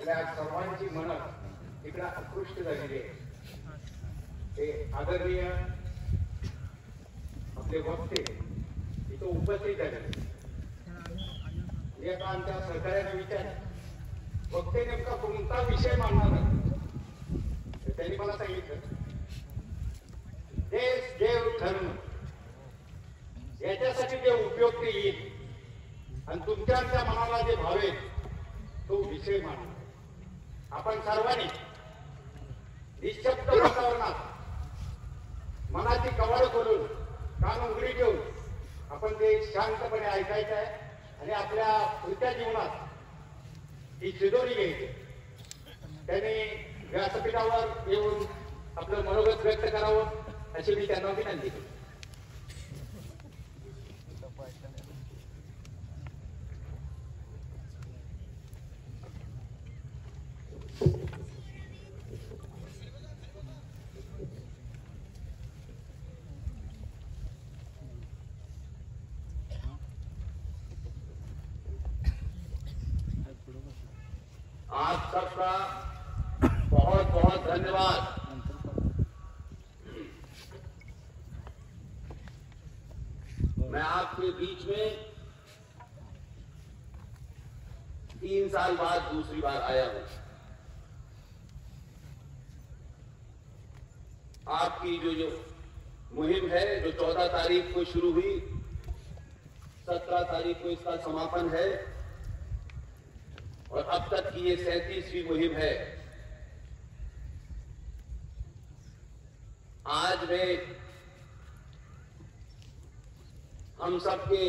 इकडे आज सर्वांची मन इकडे आकृष्ट झालेली आहे. ते आदरणीय आपले वक्ते इथं उपस्थित झाले. आता आमच्या सहकार्याने विचार वक्ते नेमका कोणता विषय मांडणार आहे त्यांनी मला सांगितलं. देश देव धर्म याच्यासाठी जे उपयुक्त येईल आणि तुमच्या आमच्या मनाला जे भावेल तो विषय मांडा. आपण सर्वांनी निशब्द वातावरणात मनाची कवाड करून कान उघडी ठेवून आपण ते शांतपणे ऐकायचं आहे आणि आपल्या पुढच्या जीवनात ही शिदोरी घ्यायची. त्यांनी व्यासपीठावर येऊन आपलं मनोगत व्यक्त करावं अशी मी त्यांना विनंती केली. आप सबका बहुत बहुत धन्यवाद. मैं आपके बीच में 3 साल बाद दूसरी बार आया हूं. आपकी जो मुहिम है जो 14 तारीख को शुरू हुई, 17 तारीख को इसका समापन है और अब तक की ये 37वीं मुहिम है. आज मैं हम सबके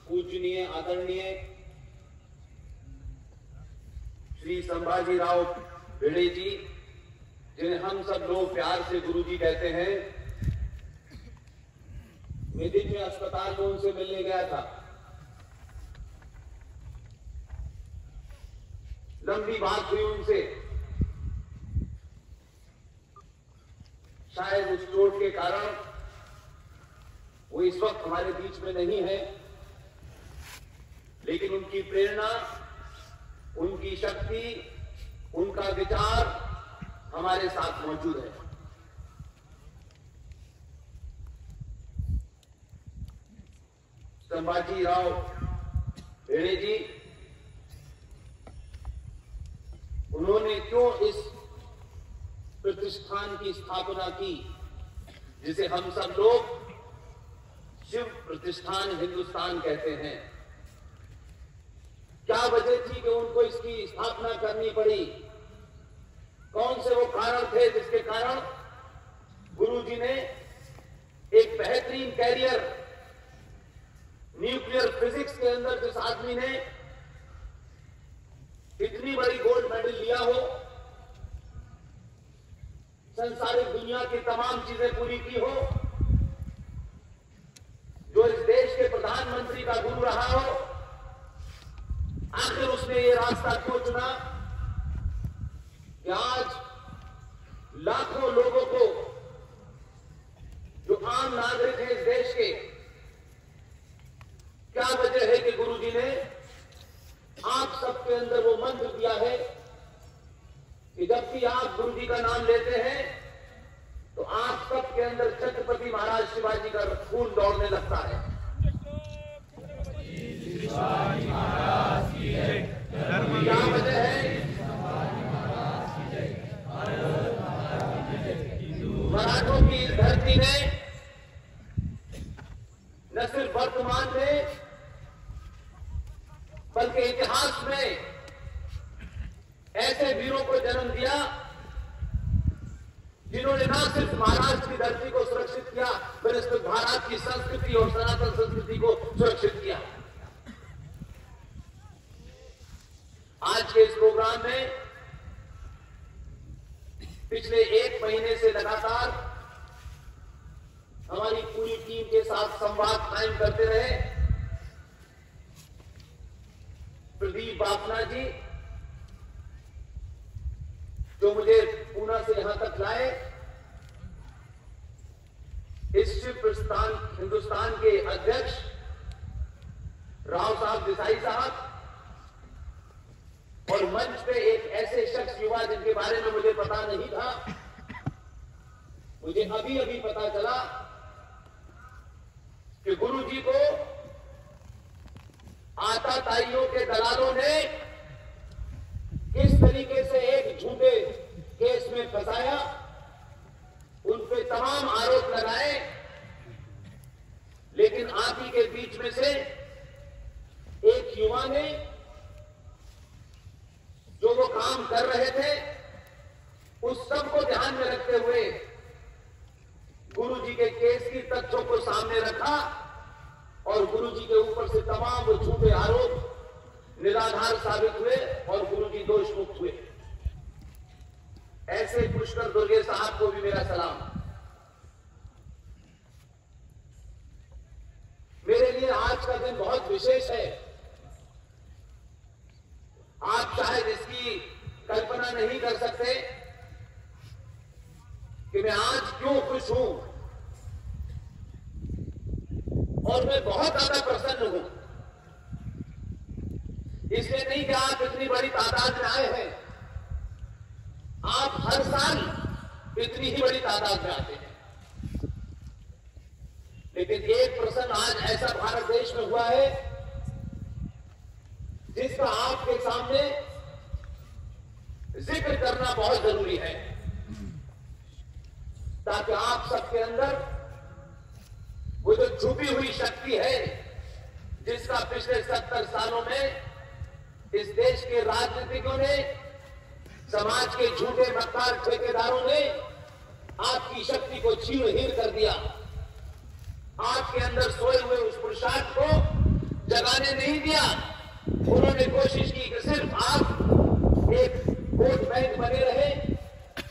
पूजनीय आदरणीय श्री संभाजीराव भिड़े जी, जिन्हें हम सब लोग प्यार से गुरुजी कहते हैं, मैं दिन में अस्पताल में उनसे मिलने गया था. लंबी बात हुई उनसे. शायद उस चोट के कारण वो इस वक्त हमारे बीच में नहीं है, लेकिन उनकी प्रेरणा, उनकी शक्ति, उनका विचार हमारे साथ मौजूद है. संभाजीराव भिड़े जी, उन्होंने क्यों इस प्रतिष्ठान की स्थापना की जिसे हम सब लोग शिव प्रतिष्ठान हिंदुस्तान कहते हैं? क्या वजह थी कि उनको इसकी स्थापना करनी पड़ी? कौन से वो कारण थे जिसके कारण गुरुजी ने एक बेहतरीन कैरियर न्यूक्लियर फिजिक्स के अंदर जिस आदमी ने इतनी बड़ी गोल्ड मेडल लिया हो, संसारिक दुनिया की तमाम चीजें पूरी की हो, जो इस देश के प्रधानमंत्री का गुरु रहा हो, आखिर उसने ये रास्ता क्यों चुना कि आज लाखों लोगों को, जो आम नागरिक हैं इस देश के, क्या वजह है कि गुरुजी ने आप सबके अंदर वो मंत्र दिया है कि जब भी आप गुरुजी का नाम लेते हैं तो आप सबके अंदर छत्रपति महाराज शिवाजी का खून दौड़ने लगता है. क्या वजह है? मराठों की इस धरती ने न सिर्फ वर्तमान में बल्कि इतिहास में ऐसे वीरों को जन्म दिया जिन्होंने न सिर्फ महाराष्ट्र की धरती को सुरक्षित किया बल्कि भारत की संस्कृति और सनातन संस्कृति को सुरक्षित किया. आज के इस प्रोग्राम में पिछले 1 महीने से लगातार हमारी पूरी टीम के साथ संवाद कायम करते रहे प्रदीप बाफना जी, जो मुझे पूना से यहां तक लाए. इस शिव प्रस्थान हिंदुस्तान के अध्यक्ष राव साहब देसाई साहब और मंच पे एक कि अभी अभी पता चला कि गुरुजी को आताताइयों के दलालों ने किस तरीके से एक झूठे केस में फंसाया, उन पे तमाम आरोप लगाए, लेकिन आप ही के बीच में से एक युवा ने जो वो काम कर रहे थे उस सब को ध्यान में रखते हुए गुरुजी के केस की तथ्यों को सामने रखा और गुरुजी के ऊपर से तमाम वो झूठे आरोप निराधार साबित हुए और गुरुजी दोष मुक्त हुए। ऐसे पुष्कर दुर्गे साहब को भी मेरा सलाम। मेरे लिए आज का दिन बहुत विशेष है। आप शायद इसकी कल्पना नहीं कर सकते कि मैं आज क्यों खुश हूं, और मैं बहुत ज्यादा प्रसन्न हूं। इसलिए नहीं कि आप इतनी बड़ी तादाद में आए हैं, आप हर साल इतनी ही बड़ी तादाद में आते हैं, लेकिन एक प्रसंग आज ऐसा भारत देश में हुआ है जिसका आपके सामने जिक्र करना बहुत जरूरी है, ताकि आप सबके अंदर वो जो छुपी हुई शक्ति है जिसका पिछले 70 सालों में इस देश के राजनीतिकों ने, समाज के झूठे मक्कार ठेकेदारों ने आपकी शक्ति को छीन-हीन कर दिया। आपके अंदर सोए हुए उस पुरुषार्थ को जगाने नहीं दिया। उन्होंने कोशिश की कि सिर्फ आप एक वोट बैंक बने रहे,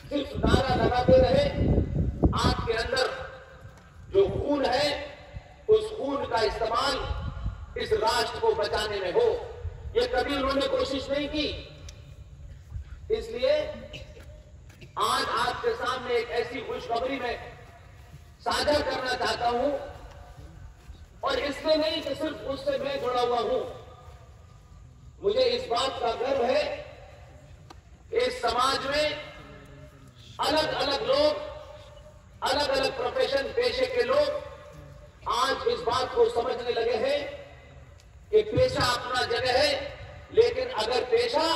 सिर्फ नारा लगाते रहे। आपके अंदर जो खून है उस खून का इस्तेमाल इस राष्ट्र को बचाने में हो, यह कभी उन्होंने कोशिश नहीं की। इसलिए आज आपके सामने एक ऐसी खुशखबरी मैं साझा करना चाहता हूं, और इसलिए नहीं कि सिर्फ उससे मैं जुड़ा हुआ हूं। मुझे इस बात का गर्व है इस समाज में अलग अलग लोग, अलग अलग प्रोफेशन पेशे के लोग आज इस बात को समझने लगे हैं कि पेशा अपना जगह है, लेकिन अगर पेशा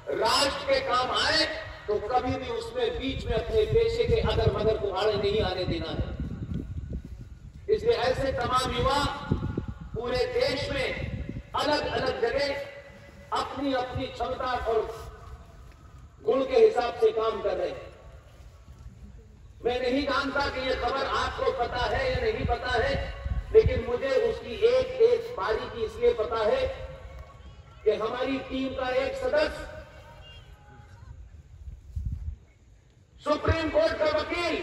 राष्ट्र के काम आए तो कभी भी उसमें बीच में अपने पेशे के अगर मगर कुहाड़े नहीं आने देना है। इसलिए ऐसे तमाम युवा पूरे देश में अलग अलग जगह अपनी अपनी क्षमता और गुण के हिसाब से काम कर रहे हैं। मैं नहीं जानता कि यह खबर आपको पता है या नहीं पता है, लेकिन मुझे उसकी एक एक बारीकी इसलिए पता है कि हमारी टीम का एक सदस्य सुप्रीम कोर्ट का वकील,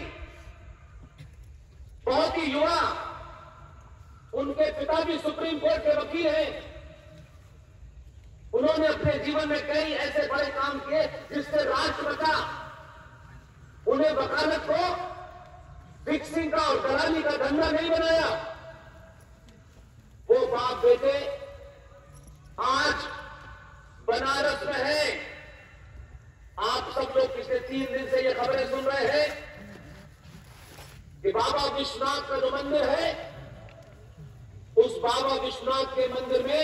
बहुत ही युवा, उनके पिता भी सुप्रीम कोर्ट के वकील हैं। उन्होंने अपने जीवन में कई ऐसे बड़े काम किए जिससे राष्ट्र बचा। उन्हें वकालत को फिक्सिंग का और दलाली का धंधा नहीं बनाया। वो बाप बेटे आज बनारस में है। आप सब लोग पिछले 3 दिन से ये खबरें सुन रहे हैं कि बाबा विश्वनाथ का जो मंदिर है, उस बाबा विश्वनाथ के मंदिर में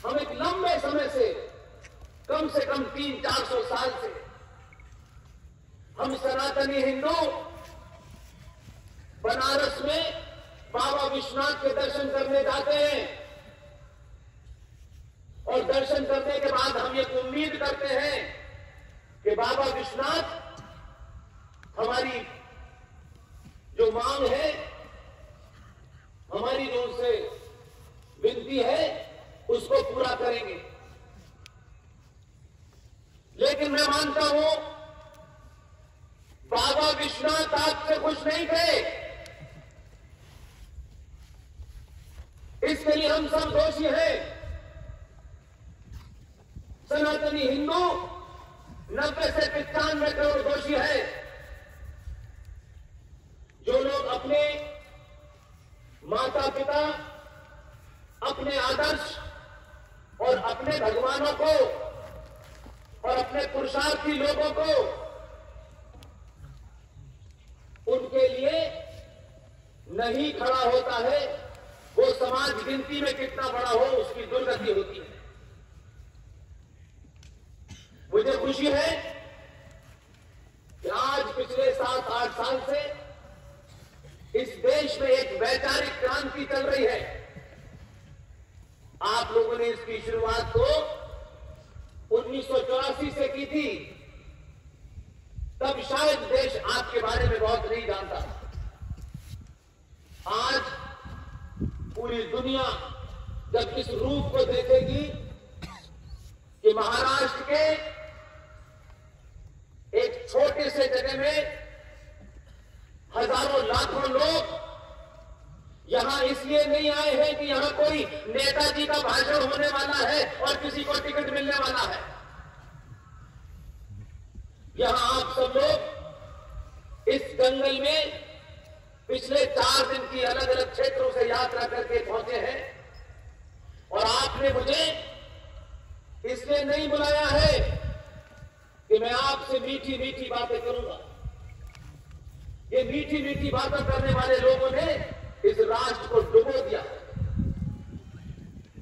हम एक लंबे समय से, कम से कम 300-400 साल से, हम सनातनी हिंदू बनारस में बाबा विश्वनाथ के दर्शन करने जाते हैं, और दर्शन करने के बाद हम ये उम्मीद करते हैं कि बाबा विश्वनाथ हमारी जो मांग है, हमारी जो उनसे विनती है, उसको पूरा करेंगे। लेकिन मैं मानता हूं बाबा विश्वनाथ आपसे खुश नहीं थे। इसके लिए हम सब दोषी हैं। सनातनी हिंदू 90 से 95 करोड़ दोषी है। जो लोग अपने माता पिता, अपने आदर्श और अपने भगवानों को और अपने पुरुषार्थी लोगों को नहीं खड़ा होता है, वो समाज गिनती में कितना बड़ा हो उसकी दुर्गति होती है। मुझे खुशी है कि आज पिछले 7-8 साल से इस देश में एक वैचारिक क्रांति चल रही है। आप लोगों ने इसकी शुरुआत तो 1984 से की थी, तब शायद देश आपके बारे में बहुत नहीं जानता। आज पूरी दुनिया जब इस रूप को देखेगी कि महाराष्ट्र के एक छोटे से जगह में हजारों लाखों लोग यहां इसलिए नहीं आए हैं कि यहां कोई नेताजी का भाषण होने वाला है और किसी को टिकट मिलने वाला है। यहां आप सब लोग इस जंगल में पिछले 4 दिन की अलग अलग क्षेत्रों से यात्रा करके पहुंचे हैं और आपने मुझे इसलिए नहीं बुलाया है कि मैं आपसे मीठी मीठी बातें करूंगा। ये मीठी मीठी बातें करने वाले लोगों ने इस राष्ट्र को डुबो दिया।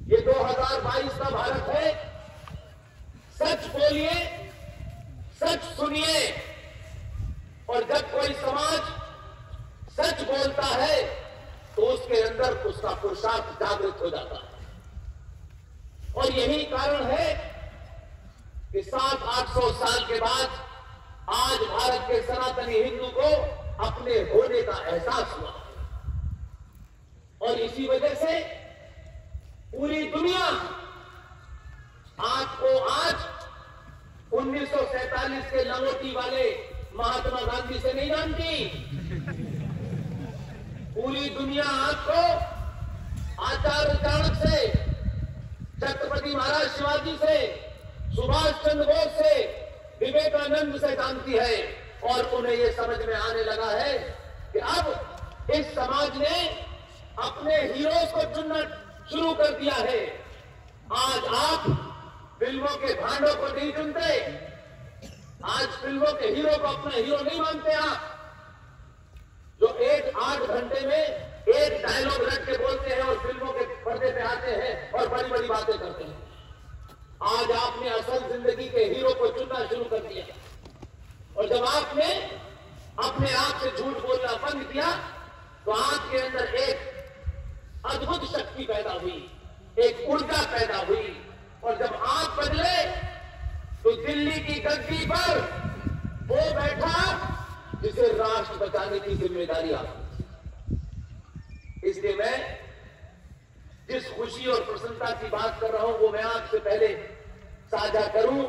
ये 2022 का भारत है। सच बोलिए, सच सुनिए, और जब कोई समाज सच बोलता है तो उसके अंदर उसका पुरुषार्थ जागृत हो जाता है। और यही कारण है कि 700-800 साल के बाद आज भारत के सनातनी हिंदू को अपने होने का एहसास हुआ। और इसी वजह से पूरी दुनिया आपको आज 1947 के लंगोटी वाले महात्मा गांधी से नहीं जानती। पूरी दुनिया आपको आचार्य चाणक्य से, छत्रपति महाराज शिवाजी से, सुभाष चंद्र बोस से, विवेकानंद से जानती है। और उन्हें यह समझ में आने लगा है कि अब इस समाज ने अपने हीरोज को चुनना शुरू कर दिया है। आज आप फिल्मों के भांडों को नहीं चुनते, आज फिल्मों के हीरो को अपना हीरो नहीं मानते आप, जो 8 घंटे में एक डायलॉग रट के बोलते हैं और फिल्मों के पर्दे पे आते हैं और बड़ी बड़ी बातें करते हैं। आज आपने असल जिंदगी के हीरो को चुनना शुरू कर दिया। और जब आपने अपने आप से झूठ बोलना बंद किया तो आपके अंदर एक अद्भुत शक्ति पैदा हुई, एक ऊर्जा पैदा हुई। और जब आप बदले तो दिल्ली की गद्दी पर वो बैठा जिसे राष्ट्र बचाने की जिम्मेदारी आपकी। इसलिए मैं जिस खुशी और प्रसन्नता की बात कर रहा हूं वो मैं आपसे पहले साझा करूं,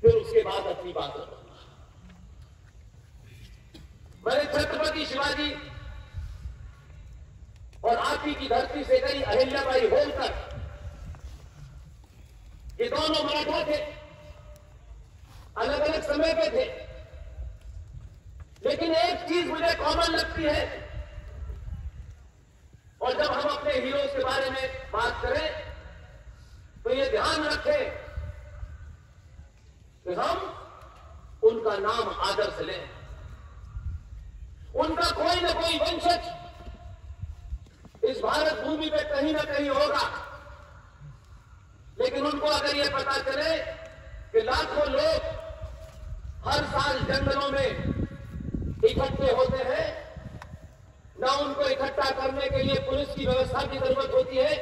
फिर उसके बाद अपनी बात करूंगा। मैंने छत्रपति शिवाजी और आप ही की धरती से गई अहिल्याबाई होलकर, ये दोनों मराठा थे, अलग अलग समय पे थे, लेकिन एक चीज मुझे कॉमन लगती है। और जब हम अपने हीरोज के बारे में बात करें तो ये ध्यान रखें कि हम उनका नाम आदर से लें। उनका कोई ना कोई वंशज इस भारत भूमि पे कहीं ना कहीं होगा, लेकिन उनको अगर ये पता चले कि लाखों लोग हर साल जंगलों में इकट्ठे होते हैं, ना उनको इकट्ठा करने के लिए पुलिस की व्यवस्था की जरूरत होती है,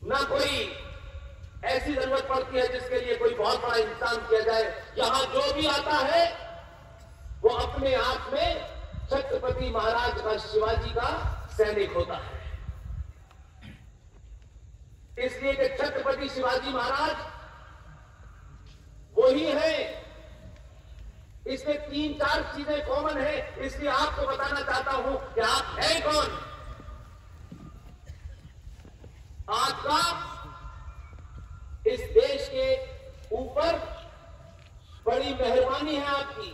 ना कोई ऐसी जरूरत पड़ती है जिसके लिए कोई बहुत बड़ा इंतजाम किया जाए। यहां जो भी आता है वो अपने आप में छत्रपति महाराज का, शिवाजी का सैनिक होता है। इसलिए कि छत्रपति शिवाजी महाराज वही है। इसमें 3-4 चीजें कॉमन है, इसलिए आपको बताना चाहता हूं कि आप हैं कौन। आपका इस देश के ऊपर बड़ी मेहरबानी है आपकी,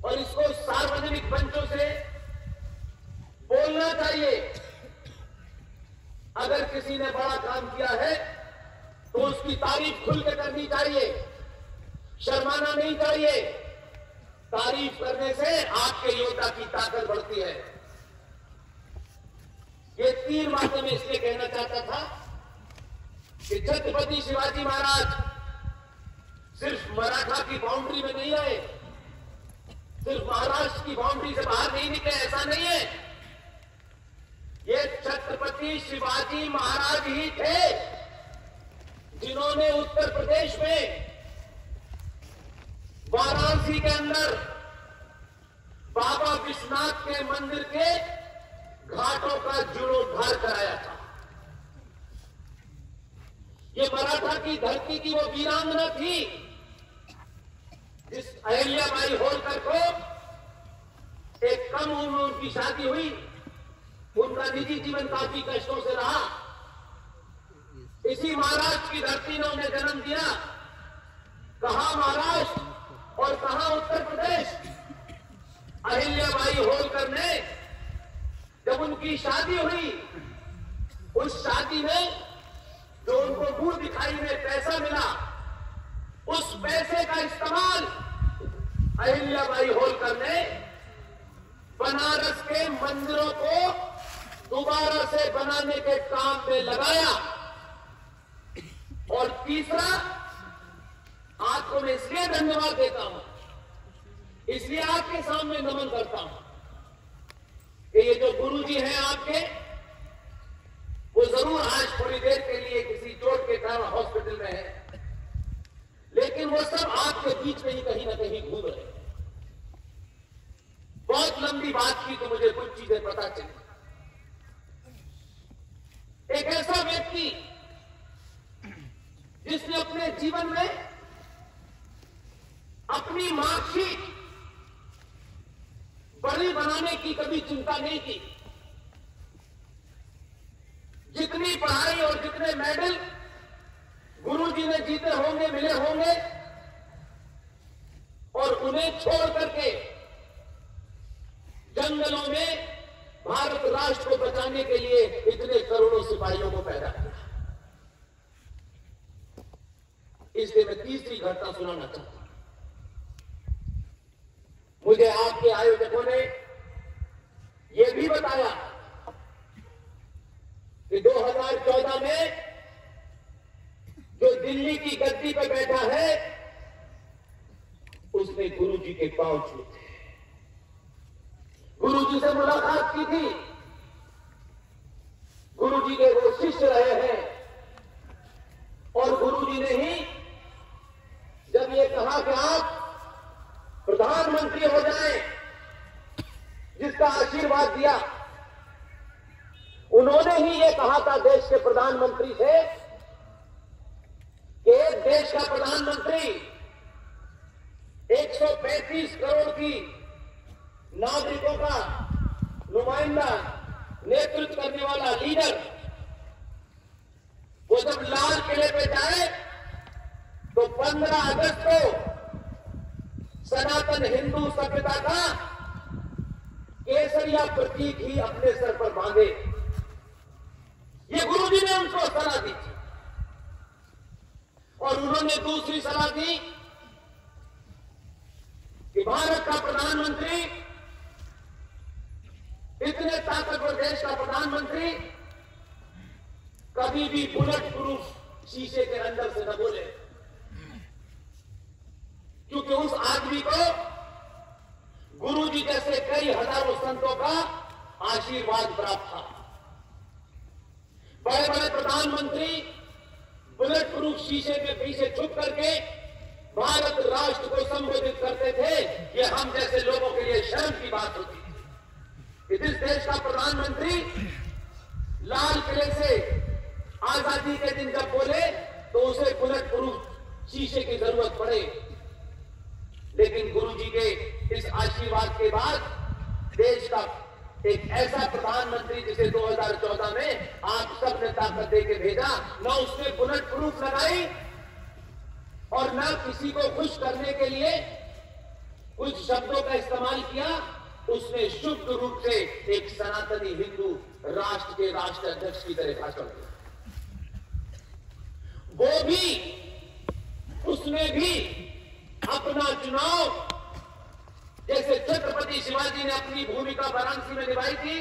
और इसको सार्वजनिक मंचों से बोलना चाहिए। अगर किसी ने बड़ा काम किया है तो उसकी तारीफ खुल के करनी चाहिए, शर्माना नहीं चाहिए। तारीफ करने से आपके योद्धा की ताकत बढ़ती है। ये 3 बातें मैं इसलिए कहना चाहता था कि छत्रपति शिवाजी महाराज सिर्फ मराठा की बाउंड्री में नहीं आए, सिर्फ महाराष्ट्र की बाउंड्री से बाहर नहीं निकले, ऐसा नहीं है। ये छत्रपति शिवाजी महाराज ही थे जिन्होंने उत्तर प्रदेश में वाराणसी के अंदर बाबा विश्वनाथ के मंदिर के घाटों का जीर्णोद्धार कराया था। ये मराठा की धरती की वो वीरांगना थी जिस अहिल्याबाई होलकर को एक कम उम्र में उनकी शादी हुई, उनका निजी जीवन काफी कष्टों से रहा। इसी महाराष्ट्र की धरती ने उन्हें जन्म दिया। कहां महाराष्ट्र और कहां उत्तर प्रदेश। अहिल्याबाई होलकर ने जब उनकी शादी हुई, उस शादी में जो उनको मुंह दिखाई में पैसा मिला, उस पैसे का इस्तेमाल अहिल्याबाई होलकर ने बनारस के मंदिरों को दोबारा से बनाने के काम में लगाया। और तीसरा, आपको मैं इसलिए धन्यवाद देता हूं, इसलिए आपके सामने नमन करता हूं कि ये जो गुरुजी हैं आपके, वो जरूर आज थोड़ी देर के लिए किसी चोट के कारण हॉस्पिटल में है, लेकिन वो सब आपके बीच में ही कहीं ना कहीं घूम रहे हैं। बहुत लंबी बात की तो मुझे कुछ चीजें पता चली। एक ऐसा व्यक्ति जिसने अपने जीवन में अपनी मार्कशीट बड़ी बनाने की कभी चिंता नहीं की। जितनी पढ़ाई और जितने मेडल गुरुजी ने जीते होंगे, मिले होंगे, और उन्हें छोड़ करके जंगलों में भारत राष्ट्र को बचाने के लिए इतने करोड़ों सिपाहियों को पैदा किया। इसलिए मैं तीसरी घटना सुनाना चाहता हूं। मुझे आपके आयोजकों ने यह भी बताया कि 2014 में जो दिल्ली की गद्दी पर बैठा है, उसने गुरुजी के पांव छूए थे, गुरुजी से मुलाकात की थी। गुरुजी के वो शिष्य रहे हैं, और गुरुजी ने ही जब ये कहा कि आप प्रधानमंत्री हो जाएं, जिसका आशीर्वाद दिया, उन्होंने ही ये कहा था देश के प्रधानमंत्री से कि एक देश का प्रधानमंत्री 135 करोड़ की नागरिकों का नुमाइंदा, नेतृत्व करने वाला लीडर, वो जब लाल किले पे जाए तो 15 अगस्त को सनातन हिंदू सभ्यता का केसरिया प्रतीक ही अपने सर पर बांधे। ये गुरुजी ने उनको सलाह दी थी। और उन्होंने दूसरी सलाह दी कि भारत का प्रधानमंत्री, इतने ताकतवर देश का प्रधानमंत्री, कभी भी बुलेट प्रूफ शीशे के अंदर से न बोले, क्योंकि उस आदमी को गुरुजी जैसे कई हजारों संतों का आशीर्वाद प्राप्त था। बड़े बड़े प्रधानमंत्री बुलेट प्रूफ शीशे के पीछे छुप करके भारत राष्ट्र को संबोधित करते थे। ये हम जैसे लोगों के लिए शर्म की बात होती है कि जिस देश का प्रधानमंत्री लाल किले से आजादी के दिन जब बोले तो उसे बुलेट प्रूफ शीशे की जरूरत पड़े। लेकिन गुरुजी के इस आशीर्वाद के बाद देश का एक ऐसा प्रधानमंत्री जिसे 2014 में आप सब ने ताकत देके भेजा, न उसने बुलेट प्रूफ लगाई और न किसी को खुश करने के लिए कुछ शब्दों का इस्तेमाल किया। उसने शुद्ध रूप से एक सनातनी हिंदू राष्ट्र के राष्ट्र अध्यक्ष की तरह भाषण दिया। वो भी, उसने भी अपना चुनाव जी ने अपनी भूमिका वाराणसी में निभाई थी,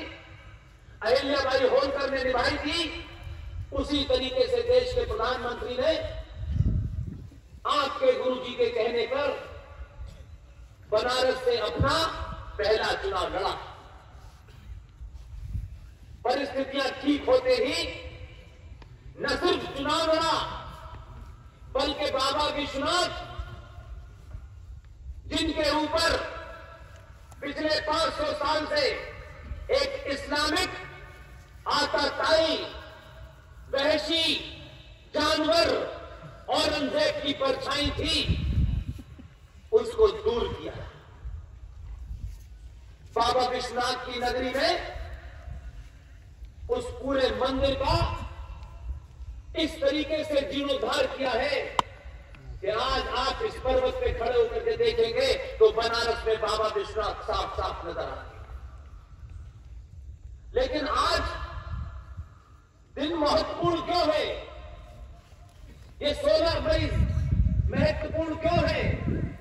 अहिल्याबाई होलकर ने निभाई थी, उसी तरीके से देश के प्रधानमंत्री ने आपके गुरुजी के कहने पर बनारस से अपना पहला चुनाव लड़ा। परिस्थितियां ठीक होते ही न सिर्फ चुनाव लड़ा, बल्कि बाबा विश्वनाथ, जिनके ऊपर पिछले 500 साल से एक इस्लामिक आताताई वहशी जानवर औरंगजेब की परछाई थी, उसको दूर किया। बाबा विश्वनाथ की नगरी में उस पूरे मंदिर का इस तरीके से जीर्णोद्धार किया है कि आज आप इस पर्वत पे खड़े होकर के देखेंगे तो बनारस में बाबा विश्वनाथ साफ साफ नजर आएंगे। लेकिन आज दिन महत्वपूर्ण क्यों है? ये 16 मई महत्वपूर्ण क्यों है?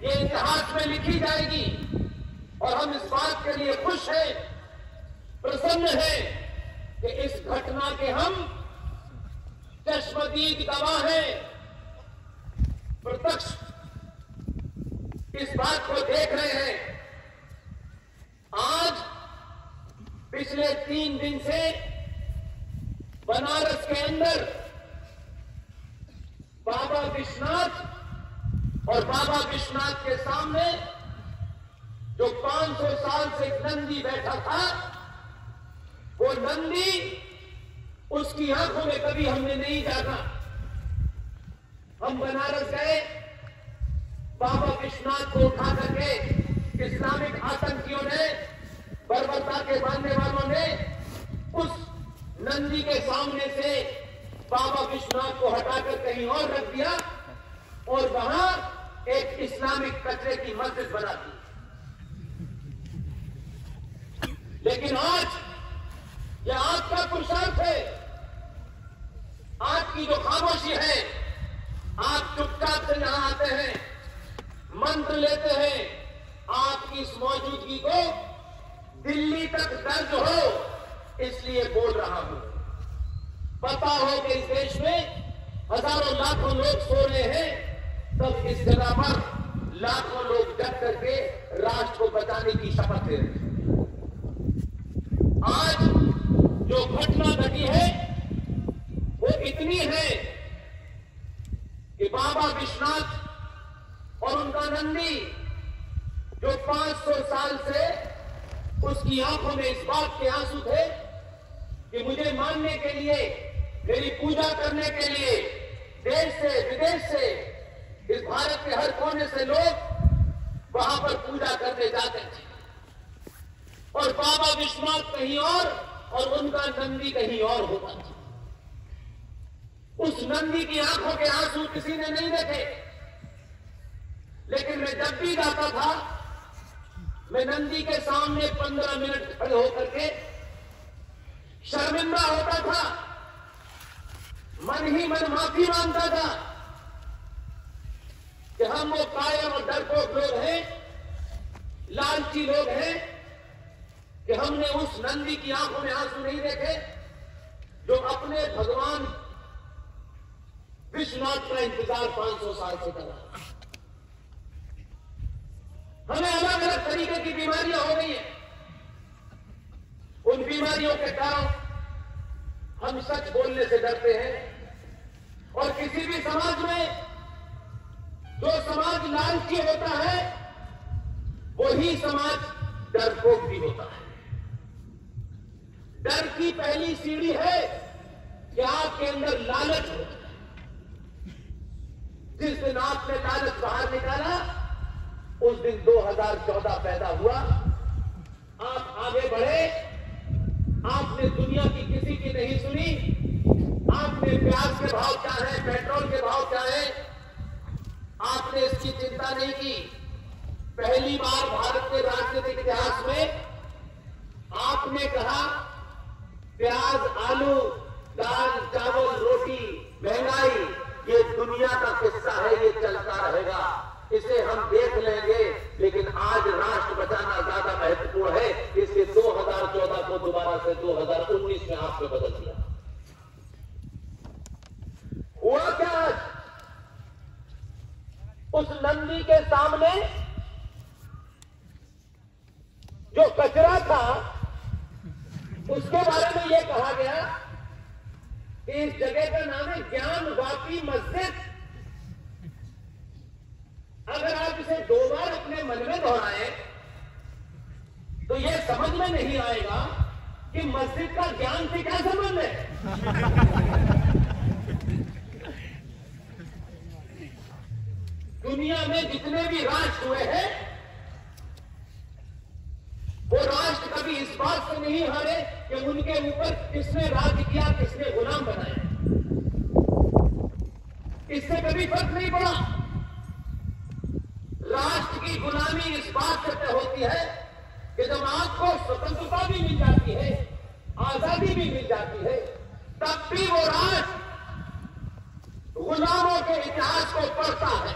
ये इतिहास में लिखी जाएगी और हम इस बात के लिए खुश हैं, प्रसन्न हैं कि इस घटना के हम चश्मदीद गवाह हैं, प्रत्यक्ष इस बात को देख रहे हैं। आज पिछले 3 दिन से बनारस के अंदर बाबा विश्वनाथ और बाबा विश्वनाथ के सामने जो 500 साल से नंदी बैठा था, वो नंदी उसकी आंखों में कभी हमने नहीं जाना। हम बनारस गए, बाबा विश्वनाथ को उठा करके इस्लामिक आतंकियों ने, बर्बरता के मानने वालों ने उस नंदी के सामने से बाबा विश्वनाथ को हटाकर कहीं और रख दिया और वहां एक इस्लामिक कचरे की मस्जिद बना दी। लेकिन आज यह आपका पुरुषार्थ है, आपकी जो खामोशी है, आप चुपचाप से यहां आते हैं, मंत्र लेते हैं, आपकी इस मौजूदगी को दिल्ली तक दर्ज हो इसलिए बोल रहा हूं। पता हो कि इस देश में हजारों लाखों लोग सो रहे हैं, तब इस जगह पर लाखों लोग जग करके राष्ट्र को बचाने की शपथ ले रहे हैं। आज जो घटना घटी है वो इतनी है कि बाबा विश्वनाथ और उनका नंदी जो 500 साल से उसकी आंखों में इस बात के आंसू थे कि मुझे मानने के लिए, मेरी पूजा करने के लिए देश से विदेश से, इस भारत के हर कोने से लोग वहां पर पूजा करने जाते थे और बाबा विश्वनाथ कहीं और उनका नंदी कहीं और होता था। उस नंदी की आंखों के आंसू किसी ने नहीं देखे, लेकिन मैं जब भी जाता था, मैं नंदी के सामने 15 मिनट खड़े होकर के शर्मिंदा होता था, मन ही मन माफी मांगता था कि हम वो कायर और डरपोक लोग हैं, लालची लोग हैं कि हमने उस नंदी की आंखों में आंसू नहीं देखे जो अपने भगवान विश्वनाथ का इंतजार 500 साल से कर रहा है। हमें अलग अलग तरीके की बीमारियां हो गई हैं। उन बीमारियों के कारण हम सच बोलने से डरते हैं और किसी भी समाज में जो समाज लालची होता है वही समाज डरपोक भी होता है। डर की पहली सीढ़ी है कि आपके अंदर लालच हो। जिस दिन आपने लालच बाहर निकाला उस दिन 2014 पैदा हुआ। आप आगे बढ़े, आपने दुनिया की किसी की नहीं सुनी, आपने प्याज के भाव क्या है, पेट्रोल के भाव क्या है, आपने इसकी चिंता नहीं की। पहली बार भारत के राजनीतिक इतिहास में आपने कहा प्याज, आलू, दाल, चावल, रोटी, महंगाई ये दुनिया का किस्सा है, ये चलता रहेगा, इसे हम देख लेंगे। लेकिन आज राष्ट्र बचाना ज्यादा महत्वपूर्ण है हुआ क्या आज? उस नंदी के सामने जो कचरा था उसके बारे में यह कहा गया कि इस जगह का नाम है ज्ञानवापी मस्जिद। अगर आप इसे 2 बार अपने मन में दोहराएं तो यह समझ में नहीं आएगा कि मस्जिद का ज्ञान से क्या संबंध है। दुनिया में जितने भी राष्ट्र हुए हैं वो राष्ट्र कभी इस बात से नहीं हारे कि उनके ऊपर किसने राज किया, किसने गुलाम बनाया। इससे कभी फर्क नहीं पड़ा। राष्ट्र की गुलामी इस बात से तय होती है कि जब आपको स्वतंत्रता भी मिल जाती है, आजादी भी मिल जाती है, तब भी वो राष्ट्र गुलामों के इतिहास को पढ़ता है।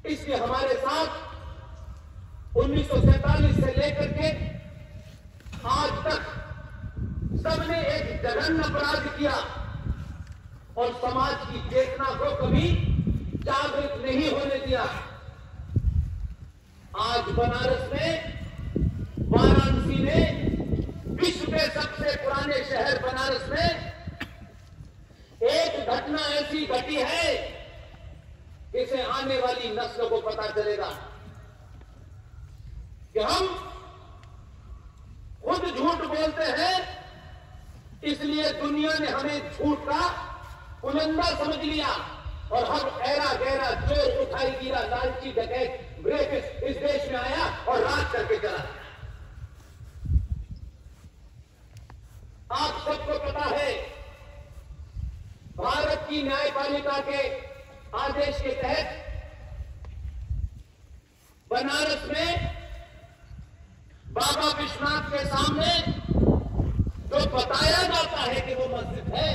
इसलिए हमारे साथ 1947 से लेकर के आज तक सबने एक जघन्य अपराध किया और समाज की चेतना को कभी जागृत नहीं होने दिया। आज बनारस में, वाराणसी में, विश्व के सबसे पुराने शहर बनारस में एक घटना ऐसी घटी है जिसे आने वाली नस्ल को पता चलेगा कि हम खुद झूठ बोलते हैं, इसलिए दुनिया ने हमें झूठ का पुलंदा समझ लिया और हर ऐरा गहरा चोर उठाई गिरा लालची डकैत ब्रेकिस्ट इस देश में आया और राज करके चला। आप सबको पता है भारत की न्यायपालिका के आदेश के तहत बनारस में बाबा विश्वनाथ के सामने जो बताया जाता है कि वो मस्जिद है,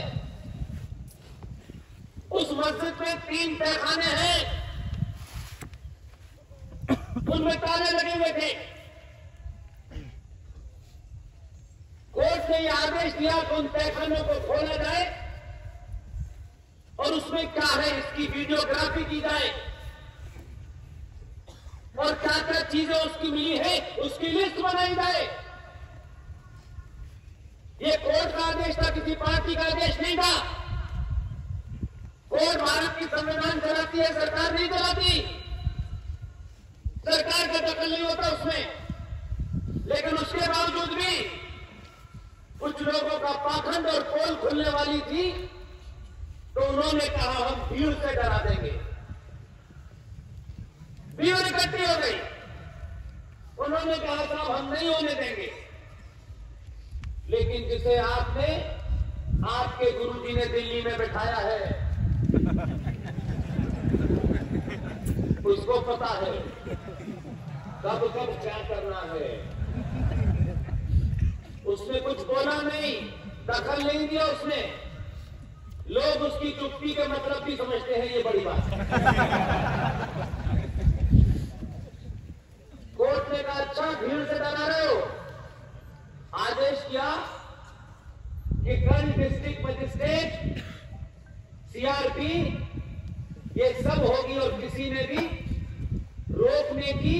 उस मस्जिद में 3 तहखाने हैं, उनमें ताले लगे हुए थे। कोर्ट ने यह आदेश दिया कि उन तहखानों को खोला जाए और उसमें क्या है इसकी वीडियोग्राफी की जाए और क्या क्या चीजें उसकी मिली है उसकी लिस्ट बनाई जाए। ये कोर्ट का आदेश था, किसी पार्टी का आदेश नहीं था। कोर्ट भारत की संविधान चलाती है, सरकार नहीं चलाती। सरकार का दखल नहीं होता उसमें। लेकिन उसके बावजूद भी कुछ लोगों का पाखंड और पोल खुलने वाली थी तो उन्होंने कहा हम भीड़ से डरा देंगे। भीड़ इकट्ठी हो गई, उन्होंने कहा साहब हम नहीं होने देंगे। लेकिन जिसे आपने आपके गुरुजी ने दिल्ली में बिठाया है उसको पता है कब कब क्या करना है। उसने कुछ बोला नहीं, दखल नहीं दिया उसने। लोग उसकी चुप्पी के मतलब भी समझते हैं, ये बड़ी बात है। कोर्ट ने कहा अच्छा भीड़ से डरा रहे हो, आदेश किया कि गन डिस्ट्रिक्ट मजिस्ट्रेट, सीआरपी ये सब होगी और किसी ने भी रोकने की,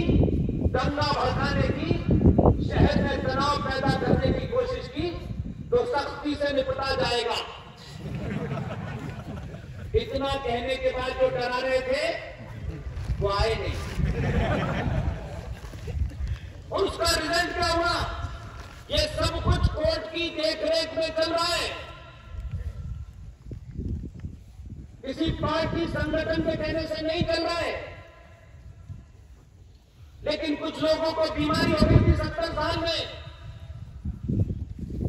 दंगा भड़काने की, शहर में तनाव पैदा करने की कोशिश की तो सख्ती से निपटा जाएगा। इतना कहने के बाद जो डरा रहे थे वो आए नहीं और उसका रिजल्ट क्या हुआ? ये सब कुछ कोर्ट की देखरेख में चल रहा है, किसी पार्टी संगठन के कहने से नहीं चल रहा है। लेकिन कुछ लोगों को बीमारी हो गई थी 70 साल में,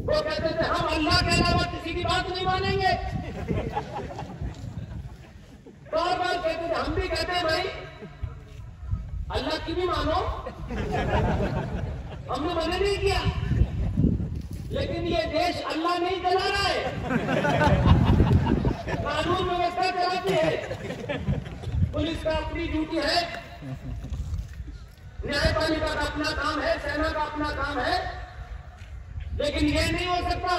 वो कहते थे हम अल्लाह के अलावा किसी की बात नहीं मानेंगे। बार बार कहते थे, हम भी कहते हैं भाई अल्लाह की भी मानो, हमने मना नहीं किया, लेकिन ये देश अल्लाह नहीं चला रहा है, कानून व्यवस्था चलाती है। पुलिस का अपनी ड्यूटी है, न्यायपालिका का अपना काम है, सेना का अपना काम है, लेकिन ये नहीं हो सकता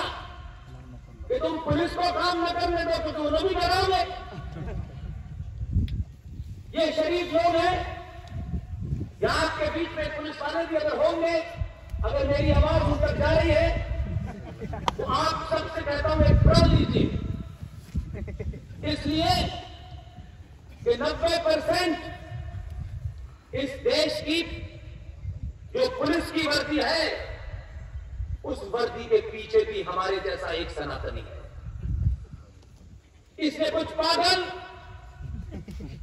कि तुम पुलिस को काम न करने दो तो तुम भी डराओगे। ये शरीफ लोग हैं। यहाँ आपके बीच में पुलिस वाले भी अगर होंगे, अगर मेरी आवाज उन तक जा रही है तो आप सबसे कहता हूं एक प्रण लीजिए, इसलिए कि 90% इस देश की जो पुलिस की वर्दी है, उस वर्दी के पीछे भी हमारे जैसा एक सनातनी है। इसलिए कुछ पागल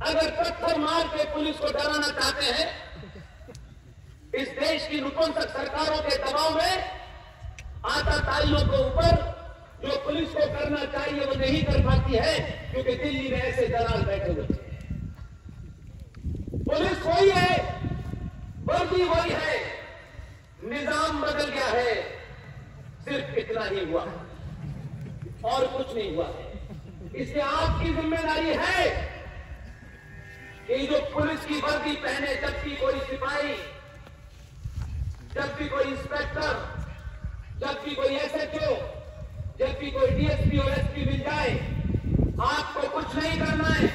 अगर पत्थर मार के पुलिस को डराना चाहते हैं, इस देश की नपुंसक सरकारों के दबाव में आताताइयों के ऊपर जो पुलिस को करना चाहिए वो नहीं कर पाती है, क्योंकि दिल्ली में ऐसे दलाल बैठे हुए हैं। पुलिस वही है, वर्दी वही है, निजाम बदल गया है, सिर्फ इतना ही हुआ और कुछ नहीं हुआ है। इसलिए आपकी जिम्मेदारी है कि जो पुलिस की वर्दी पहने, जब भी कोई सिपाही, जब भी कोई इंस्पेक्टर, जब भी कोई एसएचओ, जब भी कोई डीएसपी और एसपी मिल जाए, आपको कुछ नहीं करना है।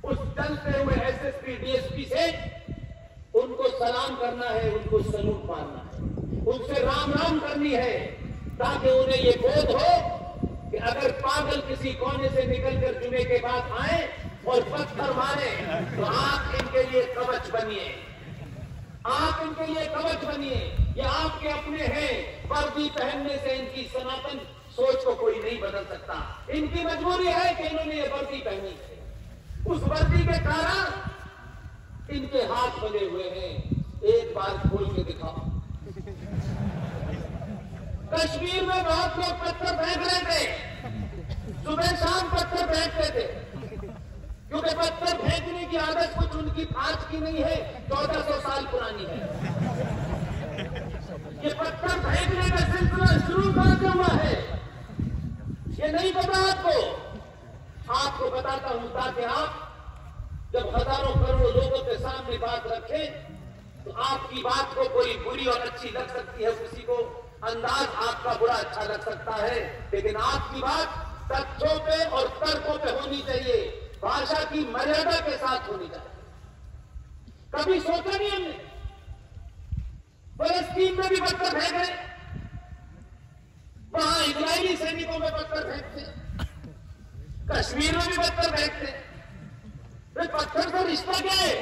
उस चलते हुए एसएसपी डीएसपी से उनको सलाम करना है, उनको सलूट मारना है, उनसे राम राम करनी है, ताकि उन्हें ये बोध हो कि अगर पागल किसी कोने से निकलकर जुमे के बाद आए और पत्थर मारे तो आप इनके लिए कवच बनिए, आप इनके लिए कवच बनिए। ये आपके अपने हैं। वर्दी पहनने से इनकी सनातन सोच को कोई नहीं बदल सकता। इनकी मजबूरी है कि इन्होंने ये वर्दी पहनी है। उस वर्दी के कारण इनके हाथ बने हुए हैं। एक बार खोल के दिखाओ। कश्मीर में बहुत लोग पत्थर फेंक रहे थे, सुबह शाम पत्थर फेंकते थे, क्योंकि पत्थर फेंकने की आदत कुछ उनकी आज की नहीं है, 1400 साल पुरानी है। ये पत्थर फेंकने का सिलसिला शुरू कहां से हुआ है, ये नहीं पता आपको। आपको बताता हूं ताकि आप जब हजारों करोड़ों लोगों के सामने बात रखें तो आपकी बात को कोई बुरी और अच्छी लग सकती है, किसी को अंदाज आपका बुरा अच्छा लग सकता है, लेकिन आपकी बात तथ्यों पे और तर्कों पे होनी चाहिए, भाषा की मर्यादा के साथ होनी चाहिए। कभी सोचा नहीं हमने, फलस्तीन में भी पत्थर फेंक रहे, वहां इजरायली सैनिकों में पत्थर फेंकते, कश्मीर में भी पत्थर फेंकते। पत्थर का रिश्ता क्या है?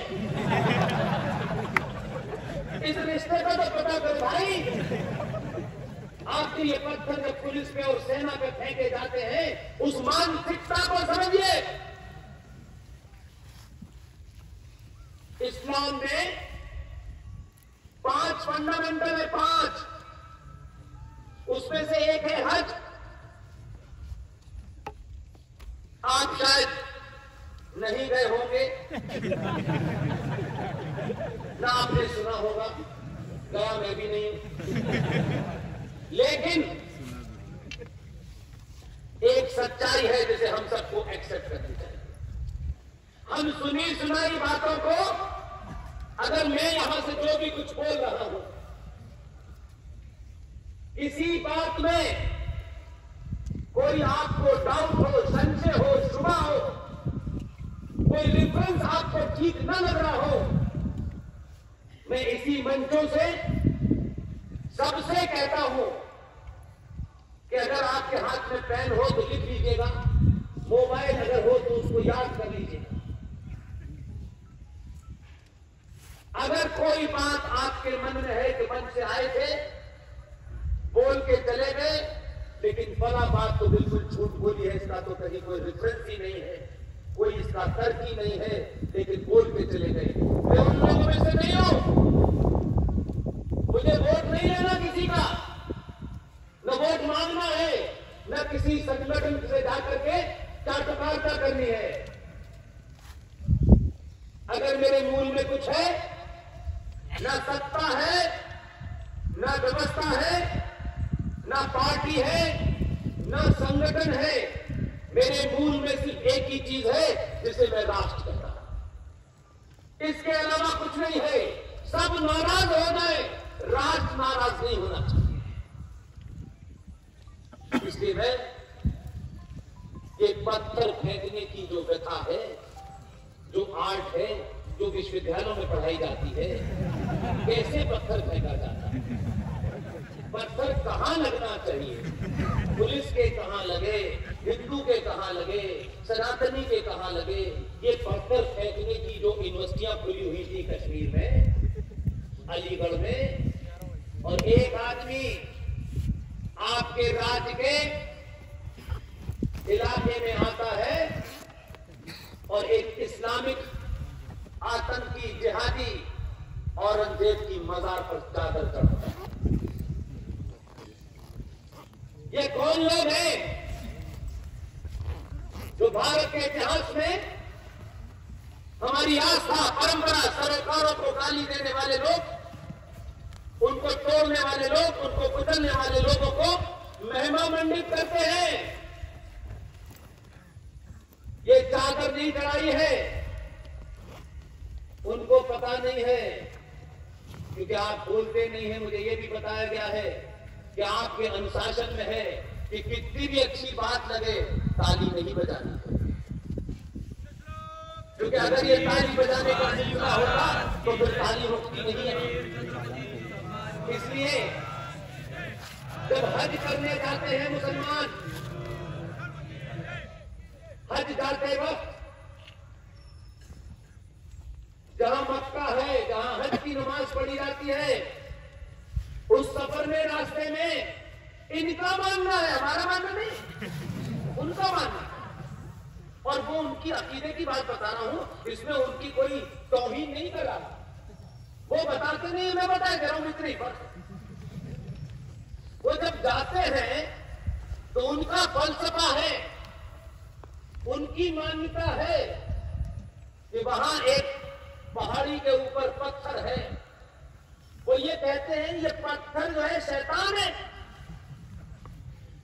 इस रिश्ते का तो पता कर भाई। आपके ये पत्थर जब पुलिस पे और सेना पे फेंके जाते हैं, उस मानसिकता को समझिए। इस्लाम में 5 फंडामेंटल है, 5, उसमें से एक है हज। आप शायद नहीं गए होंगे, ना आपने सुना होगा, गया मैं भी नहीं हूं, लेकिन एक सच्चाई है जिसे हम सबको एक्सेप्ट करनी चाहिए। हम सुनी सुनाई बातों को, अगर मैं यहां से जो भी कुछ बोल रहा हूं, इसी बात में कोई आपको डाउट हो, संशय हो, शुबा हो, कोई रेफरेंस आपको ठीक न लग रहा हो, मैं इसी मंचों से सबसे कहता हूं कि अगर आपके हाथ में पेन हो तो लिख लीजिएगा, मोबाइल अगर हो तो उसको याद कर लीजिएगा। अगर कोई बात आपके मन में है कि मन से आए थे, बोल के चले गए, लेकिन फला बात तो बिल्कुल झूठ बोली है, इसका तो कहीं कोई रेफरेंस ही नहीं है, कोई इसका तर्क ही नहीं है, लेकिन बोल के चले गए। मैं उन लोगों में से नहीं हूं। मुझे वोट नहीं लेना किसी का, न वोट मांगना है, न किसी संगठन से जाकर के चाटुकारिता करनी है। अगर मेरे मूल में कुछ है, न सत्ता है, न व्यवस्था है, न पार्टी है, न संगठन है, मेरे मूल में सिर्फ एक ही चीज है जिसे मैं राष्ट्र कहता हूं। इसके अलावा कुछ नहीं है। सब नाराज हो जाए, राष्ट्र नाराज नहीं होना चाहिए। हिस्ट्री में ये पत्थर फेंकने की जो व्यथा है, जो आर्ट है, जो विश्वविद्यालयों में पढ़ाई जाती है, कैसे पत्थर फेंका जाता है, पत्थर कहां लगना चाहिए, पुलिस के कहां लगे, हिंदू के कहां लगे, सनातनी के कहां लगे, ये पत्थर फेंकने की जो यूनिवर्सिटियां खुली हुई थी कश्मीर में, अलीगढ़ में, और एक आदमी आपके राज्य के इलाके में आता है और एक इस्लामिक आतंकी जिहादी औरंगजेब की मजार पर चादर चढ़ता है। ये कौन लोग हैं जो भारत के इतिहास में हमारी आस्था, परंपरा, सरकारों को गाली देने वाले लोग, उनको तोड़ने वाले लोग, उनको कुचलने वाले लोगों को महिमा मंडित करते हैं? ये चादर नहीं चढ़ाई है, उनको पता नहीं है, क्योंकि आप बोलते नहीं है। मुझे ये भी बताया गया है कि आपके अनुशासन में है कि कितनी भी अच्छी बात लगे ताली नहीं बजानी है, क्योंकि अगर ये ताली बजाने का सिलसिला होगा तो फिर ताली रुकती नहीं है। इसलिए जब हज करने जाते हैं मुसलमान, हज जाते वक्त जहां मक्का है, जहां हज की नमाज पढ़ी जाती है, उस सफर में, रास्ते में इनका मानना है, हमारा मानना नहीं, उनका मानना। और वो उनकी अकीदे की बात बता रहा हूं, इसमें उनकी कोई तौहीन नहीं कर रहा। वो बताते नहीं, मैं बताया दे रहा हूं इतनी फर्क। वो जब जाते हैं तो उनका फलसफा है, उनकी मान्यता है कि वहां एक पहाड़ी के ऊपर पत्थर है। वो ये कहते हैं ये पत्थर जो है शैतान है,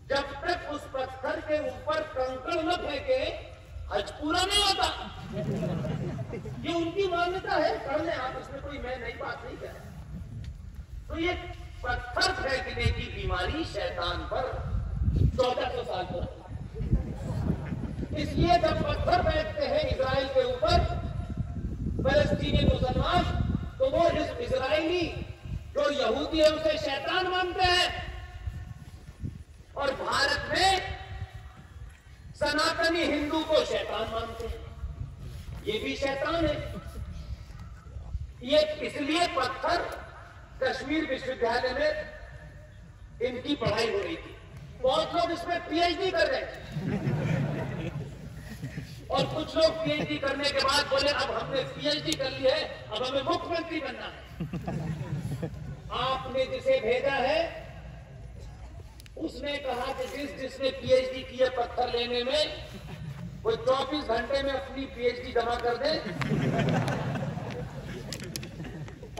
जब तक उस पत्थर के ऊपर कंकड़ न फेंके हज पूरा नहीं होता। ये उनकी मान्यता है, कर ले आप, इसमें कोई मैं नई बात नहीं कह रहा। तो ये पत्थर फेंकने की बीमारी शैतान पर 1400 साल पर, इसलिए जब पत्थर फेंकते हैं इजराइल के ऊपर फलस्तीनी मुसलमान, तो वो इजराइली जो यहूदी है उसे शैतान मानते हैं, और भारत में सनातनी हिंदू को शैतान मानते हैं। ये भी शैतान है। ये इसलिए पत्थर कश्मीर विश्वविद्यालय में इनकी पढ़ाई हो रही थी। बहुत लोग इसमें पीएचडी कर रहे थे, और कुछ लोग पीएचडी करने के बाद बोले अब हमने पीएचडी कर ली है, अब हमें मुख्यमंत्री बनना है। आपने जिसे भेजा है उसने कहा कि जिसने पीएचडी की है पत्थर लेने में, वो 24 घंटे में अपनी पीएचडी जमा कर दे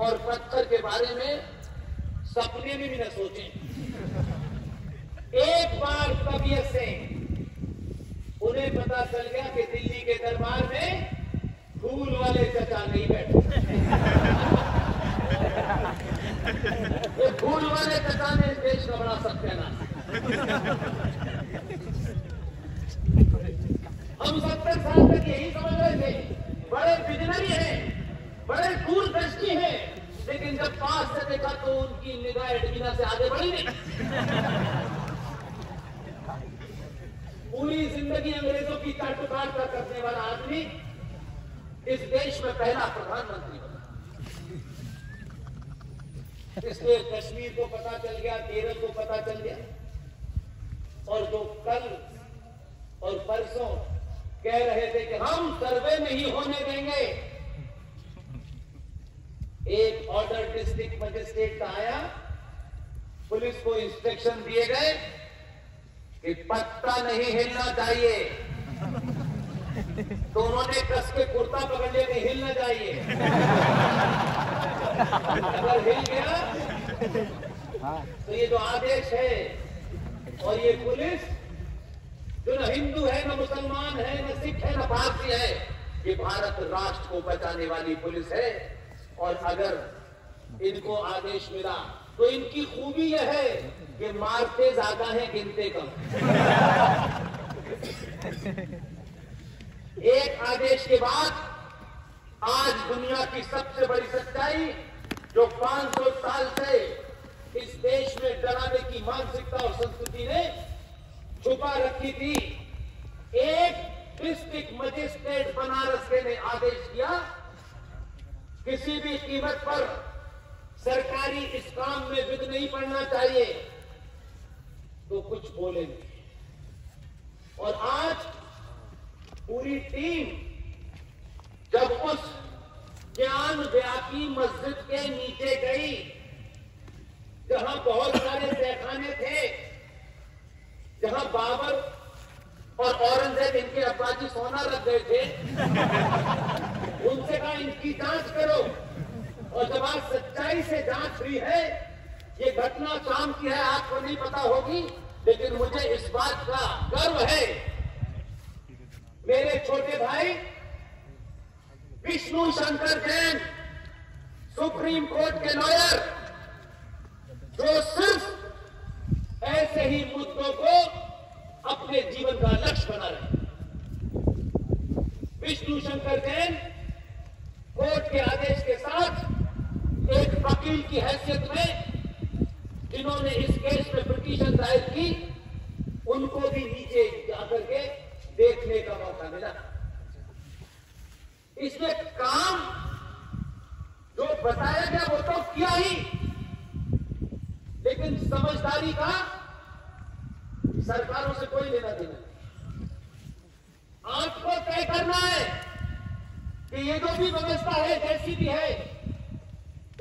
और पत्थर के बारे में सपने में भी न सोचें। एक बार तबीयत से उन्हें पता चल गया कि दिल्ली के दरबार में फूल वाले चचा नहीं बैठे। ये फूल वाले चचा ने इस देश का बड़ा सत्यानाश। हम 70 साल तक यही समझ रहे थे, बड़े विजनरी हैं, बड़े दूरदर्शी हैं, लेकिन जब पास से देखा तो उनकी निगाह एडवीना से आगे बढ़ी नहीं। पूरी जिंदगी अंग्रेजों की काट करने वाला आदमी इस देश में पहला प्रधानमंत्री बना। इसलिए कश्मीर को पता चल गया, केरल को पता चल गया, और जो कल और परसों कह रहे थे कि हम सर्वे नहीं होने देंगे, एक ऑर्डर डिस्ट्रिक्ट मजिस्ट्रेट का आया, पुलिस को इंस्ट्रक्शन दिए गए कि पत्ता नहीं हिलना चाहिए, तो उन्होंने कस के कुर्ता पकड़ लिया कि हिलना चाहिए। अगर हिल गया तो ये जो आदेश है, और ये पुलिस जो न हिंदू है, न मुसलमान है, न सिख है, न भारतीय है, ये भारत राष्ट्र को बचाने वाली पुलिस है। और अगर इनको आदेश मिला तो इनकी खूबी यह है कि मारते ज्यादा हैं, गिनते कम। एक आदेश के बाद आज दुनिया की सबसे बड़ी सच्चाई, जो 500 साल से इस देश में डराने की मानसिकता और संस्कृति ने छुपा रखी थी, एक डिस्ट्रिक्ट मजिस्ट्रेट बनारस के ने आदेश किया, किसी भी कीमत पर सरकारी इस काम में विघ्न नहीं पड़ना चाहिए, तो कुछ बोले नहीं। और आज पूरी टीम जब उस ज्ञान व्यापी मस्जिद के नीचे गई, जहां बहुत सारे तहखाने थे, जहां बाबर और औरंगजेब इनके अब्बाजी सोना रख गए थे, उनसे कहा इनकी जांच करो। और जब आज सच्चाई से जांच हुई है, ये घटना शाम की है, आपको नहीं पता होगी, लेकिन मुझे इस बात का गर्व है, मेरे छोटे भाई विष्णु शंकर जैन, सुप्रीम कोर्ट के लॉयर, जो सिर्फ ऐसे ही मुद्दों को अपने जीवन का लक्ष्य बना रहे। विष्णु शंकर जैन कोर्ट के आदेश के साथ एक वकील की हैसियत में, जिन्होंने इस केस में पिटीशन दायर की, उनको भी नीचे जाकर के देखने का मौका मिला। इसमें काम जो बताया गया वो तो किया ही, लेकिन समझदारी का सरकारों से कोई लेना देना नहीं। आपको तय करना है कि ये जो भी व्यवस्था है, जैसी भी है,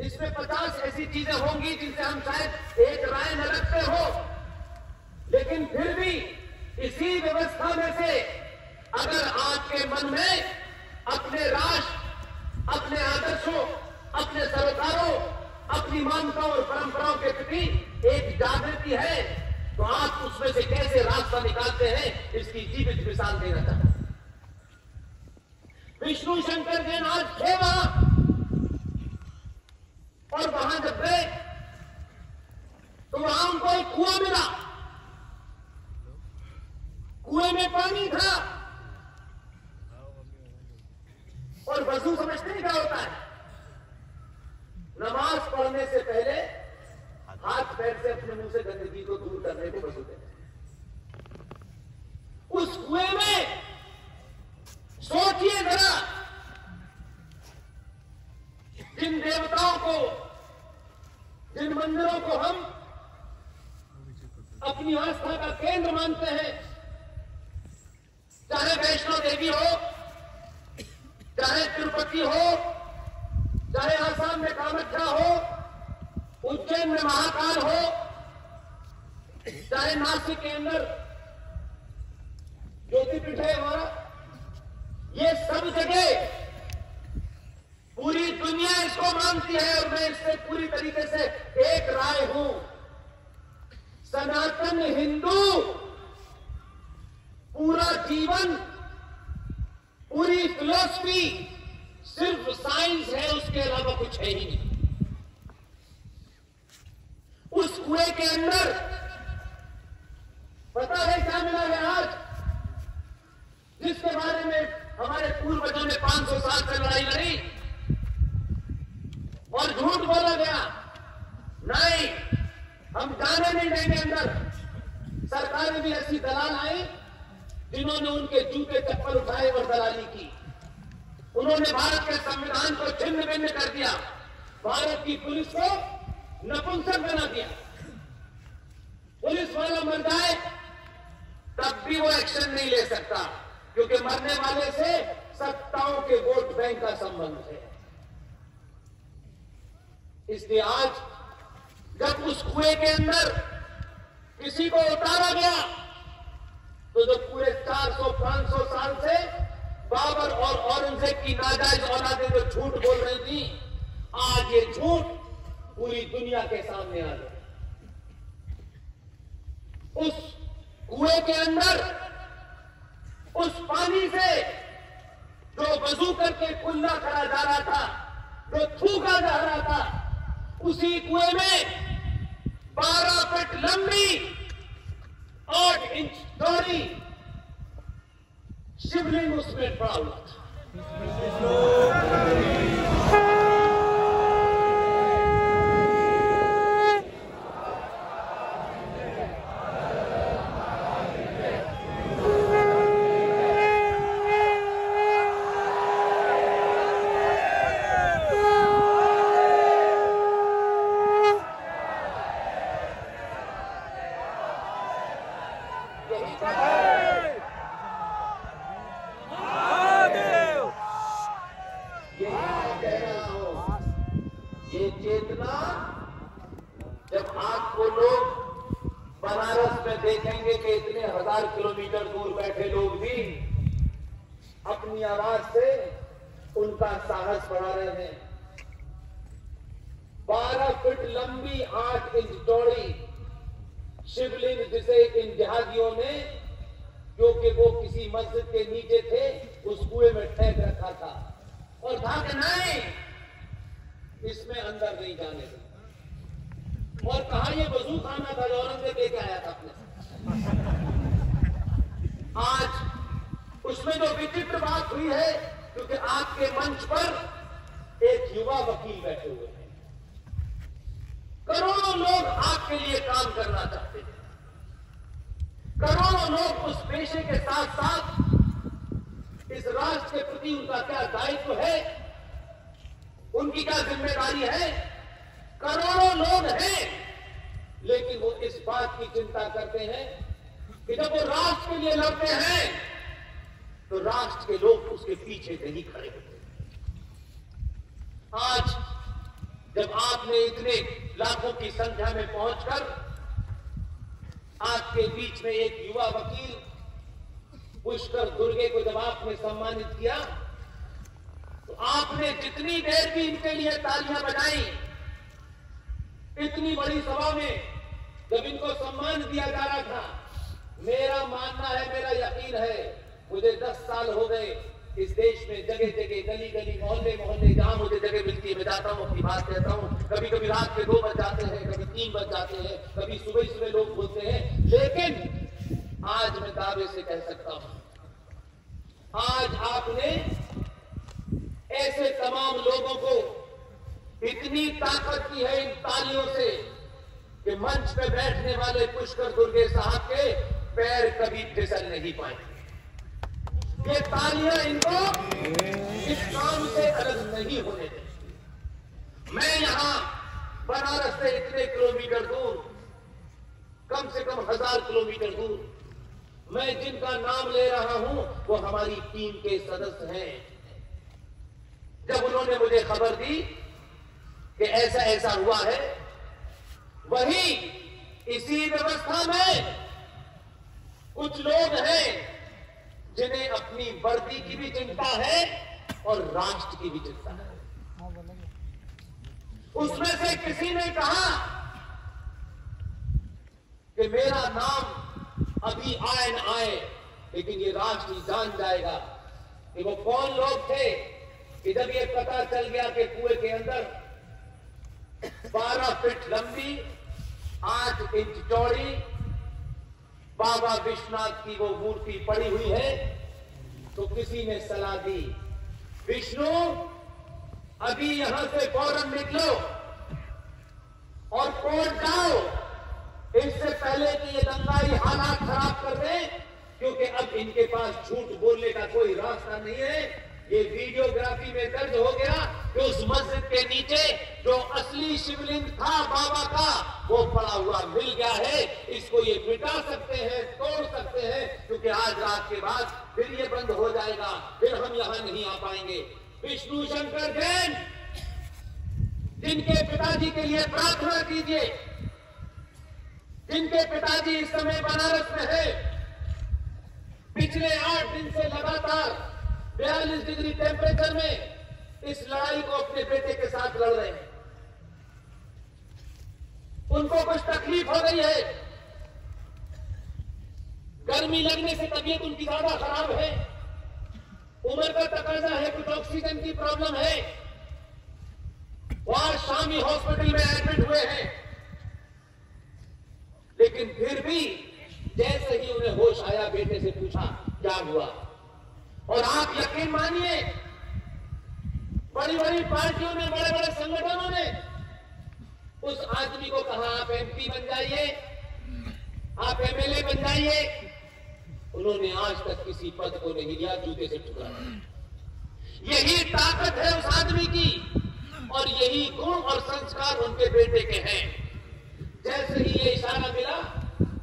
इसमें 50 ऐसी चीजें होंगी जिनसे हम शायद एक राय न रखते हो, लेकिन फिर भी इसी व्यवस्था में से अगर आपके मन में अपने राष्ट्र, अपने आदर्शों, अपने सरोकारों, अपनी मान्यताओं और परंपराओं के प्रति एक जागृति है, तो आप उसमें से कैसे रास्ता निकालते हैं, इसकी जीवित मिसाल देना चाहता हूं। विष्णु शंकर जैन आज थे वहां, और वहां जब गए तो वहां उनको एक कुआं मिला, कुएं में पानी था, और वजू समझते हैं क्या होता है? नमाज पढ़ने से पहले हाथ पैर से अपने मुंह से गंदगी को दूर करने को वजू कहते हैं। उस कुएं में सोचिए जरा, जिन देवताओं को, जिन मंदिरों को हम अपनी आस्था का केंद्र मानते हैं, चाहे वैष्णो देवी हो, चाहे तिरुपति हो, चाहे आसाम में कामाख्या हो, उज्जैन में महाकाल हो, चाहे नासिक के अंदर ज्योतिपीठ है हमारा, ये सब जगह पूरी दुनिया इसको मानती है, और मैं इससे पूरी तरीके से एक राय हूं। सनातन हिंदू पूरा जीवन, पूरी फिलॉसफी सिर्फ साइंस है, उसके अलावा कुछ है ही नहीं। उस कुएं के अंदर पता है क्या मिला है आज, जिसके बारे में हमारे पूर्वजों ने 500 साल से लड़ाई लड़ी और झूठ बोला गया, नहीं हम जाने नहीं देंगे अंदर। सरकारें भी ऐसी दलाल आई जिन्होंने उनके जूते चप्पल उठाए और दलाली की। उन्होंने भारत के संविधान को छिन्न भिन्न कर दिया, भारत की पुलिस को नपुंसक बना दिया। पुलिस वाला मर जाए तब भी वो एक्शन नहीं ले सकता, क्योंकि मरने वाले से सत्ताओं के वोट बैंक का संबंध है। इसलिए आज जब उस कुएं के अंदर किसी को उतारा गया, तो जो पूरे 400-500 साल से बाबर और औरंगजेब की नाजायज औलादें जो झूठ बोल रही थी, आज ये झूठ पूरी दुनिया के सामने आ गया। उस कुएं के अंदर उस पानी से जो वजू करके कुल्ला करा जा रहा था, जो थूका जा रहा था, उसी कुएं में 12 फीट लंबी, 8 इंच चौड़ी शिवलिंग उसमें पड़ा हुआ था। ये चेतना जब आपको लोग बनारस में देखेंगे कि इतने 1000 किलोमीटर दूर बैठे लोग भी अपनी आवाज से उनका साहस बढ़ा रहे हैं। 12 फीट लंबी, 8 इंच चौड़ी शिवलिंग, जिसे इन जहाजियों ने, क्योंकि वो किसी मस्जिद के नीचे थे, उस कुएं में फेंक रखा था और कहा कि नहीं, इसमें अंदर नहीं जाने दें। और कहा ये वजू खाना था जो औरंगजेब लेके आया था अपने। आज उसमें जो विचित्र बात हुई है, क्योंकि आपके मंच पर एक युवा वकील बैठे हुए हैं, करोड़ों लोग आपके लिए काम करना चाहते हैं, करोड़ों लोग उस पेशे के साथ साथ इस राष्ट्र के प्रति उनका क्या दायित्व है, उनकी क्या जिम्मेदारी है, करोड़ों लोग हैं, लेकिन वो इस बात की चिंता करते हैं कि जब वो राष्ट्र के लिए लड़ते हैं तो राष्ट्र के लोग उसके पीछे नहीं खड़े होते। आज जब आपने इतने लाखों की संख्या में पहुंचकर आपके बीच में एक युवा वकील पुष्कर दुर्गे को जब आपने सम्मानित किया, तो आपने जितनी देर भी इनके लिए तालियां बजाई, इतनी बड़ी सभा में जब इनको सम्मान दिया जा रहा था, मेरा मानना है, मेरा यकीन है, मुझे 10 साल हो गए इस देश में जगह जगह, गली गली, मोहल्ले मोहल्ले, जहां मुझे जगह मिलती है मैं जाता हूं, अपनी बात कहता हूं। कभी कभी रात के 2 बज जाते हैं, कभी 3 बज जाते हैं, कभी सुबह सुबह लोग बोलते हैं, लेकिन आज मैं दावे से कह सकता हूं, आज आपने ऐसे तमाम लोगों को इतनी ताकत की है इन तालियों से कि मंच पे बैठने वाले पुष्कर दुर्गे साहब के पैर कभी फिसल नहीं पाएंगे। ये तालियां इनको इस काम से अलग नहीं होने देंगी। मैं यहां बनारस से इतने किलोमीटर दूर, कम से कम 1000 किलोमीटर दूर, मैं जिनका नाम ले रहा हूं वो हमारी टीम के सदस्य हैं। जब उन्होंने मुझे खबर दी कि ऐसा ऐसा हुआ है, वही इसी व्यवस्था में कुछ लोग हैं जिन्हें अपनी वर्दी की भी चिंता है और राष्ट्र की भी चिंता है। उसमें से किसी ने कहा कि मेरा नाम अभी आए न आए, लेकिन ये राष्ट्र ही जान जाएगा कि वो कौन लोग थे कि जब ये पता चल गया कि कुएं के अंदर 12 फीट लंबी, 8 इंच चौड़ी बाबा विश्वनाथ की वो मूर्ति पड़ी हुई है, तो किसी ने सलाह दी, विष्णु अभी यहां से फौरन निकलो और कोर्ट जाओ, इससे पहले कि ये दंगाई हालात खराब कर दें, क्योंकि अब इनके पास झूठ बोलने का कोई रास्ता नहीं है। ये वीडियोग्राफी में दर्ज हो गया कि उस मस्जिद के नीचे जो असली शिवलिंग था बाबा का, वो पड़ा हुआ मिल गया है। इसको ये मिटा सकते हैं, तोड़ सकते हैं, क्योंकि आज रात के बाद फिर ये बंद हो जाएगा, फिर हम यहां नहीं आ पाएंगे। विष्णु शंकर जैन, जिनके पिताजी के लिए प्रार्थना कीजिए, जिनके पिताजी इस समय बनारस में है, पिछले 8 दिन से लगातार 42 डिग्री टेम्परेचर में इस लड़ाई को अपने बेटे के साथ लड़ रहे हैं। उनको कुछ तकलीफ हो गई है, गर्मी लगने से तबीयत उनकी ज्यादा खराब है, उम्र का तकाजा है, कुछ ऑक्सीजन की प्रॉब्लम है, वो आज शामी हॉस्पिटल में एडमिट हुए हैं। लेकिन फिर भी जैसे ही उन्हें होश आया, बेटे से पूछा क्या हुआ। और आप यकीन मानिए, बड़ी बड़ी पार्टियों ने, बड़े बड़े संगठनों ने उस आदमी को कहा आप एमपी बन जाइए, आप एमएलए बन जाइए। उन्होंने आज तक किसी पद को नहीं लिया, जूते से टुकड़ा। यही ताकत है उस आदमी की और यही गुण और संस्कार उनके बेटे के हैं। जैसे ही ये इशारा मिला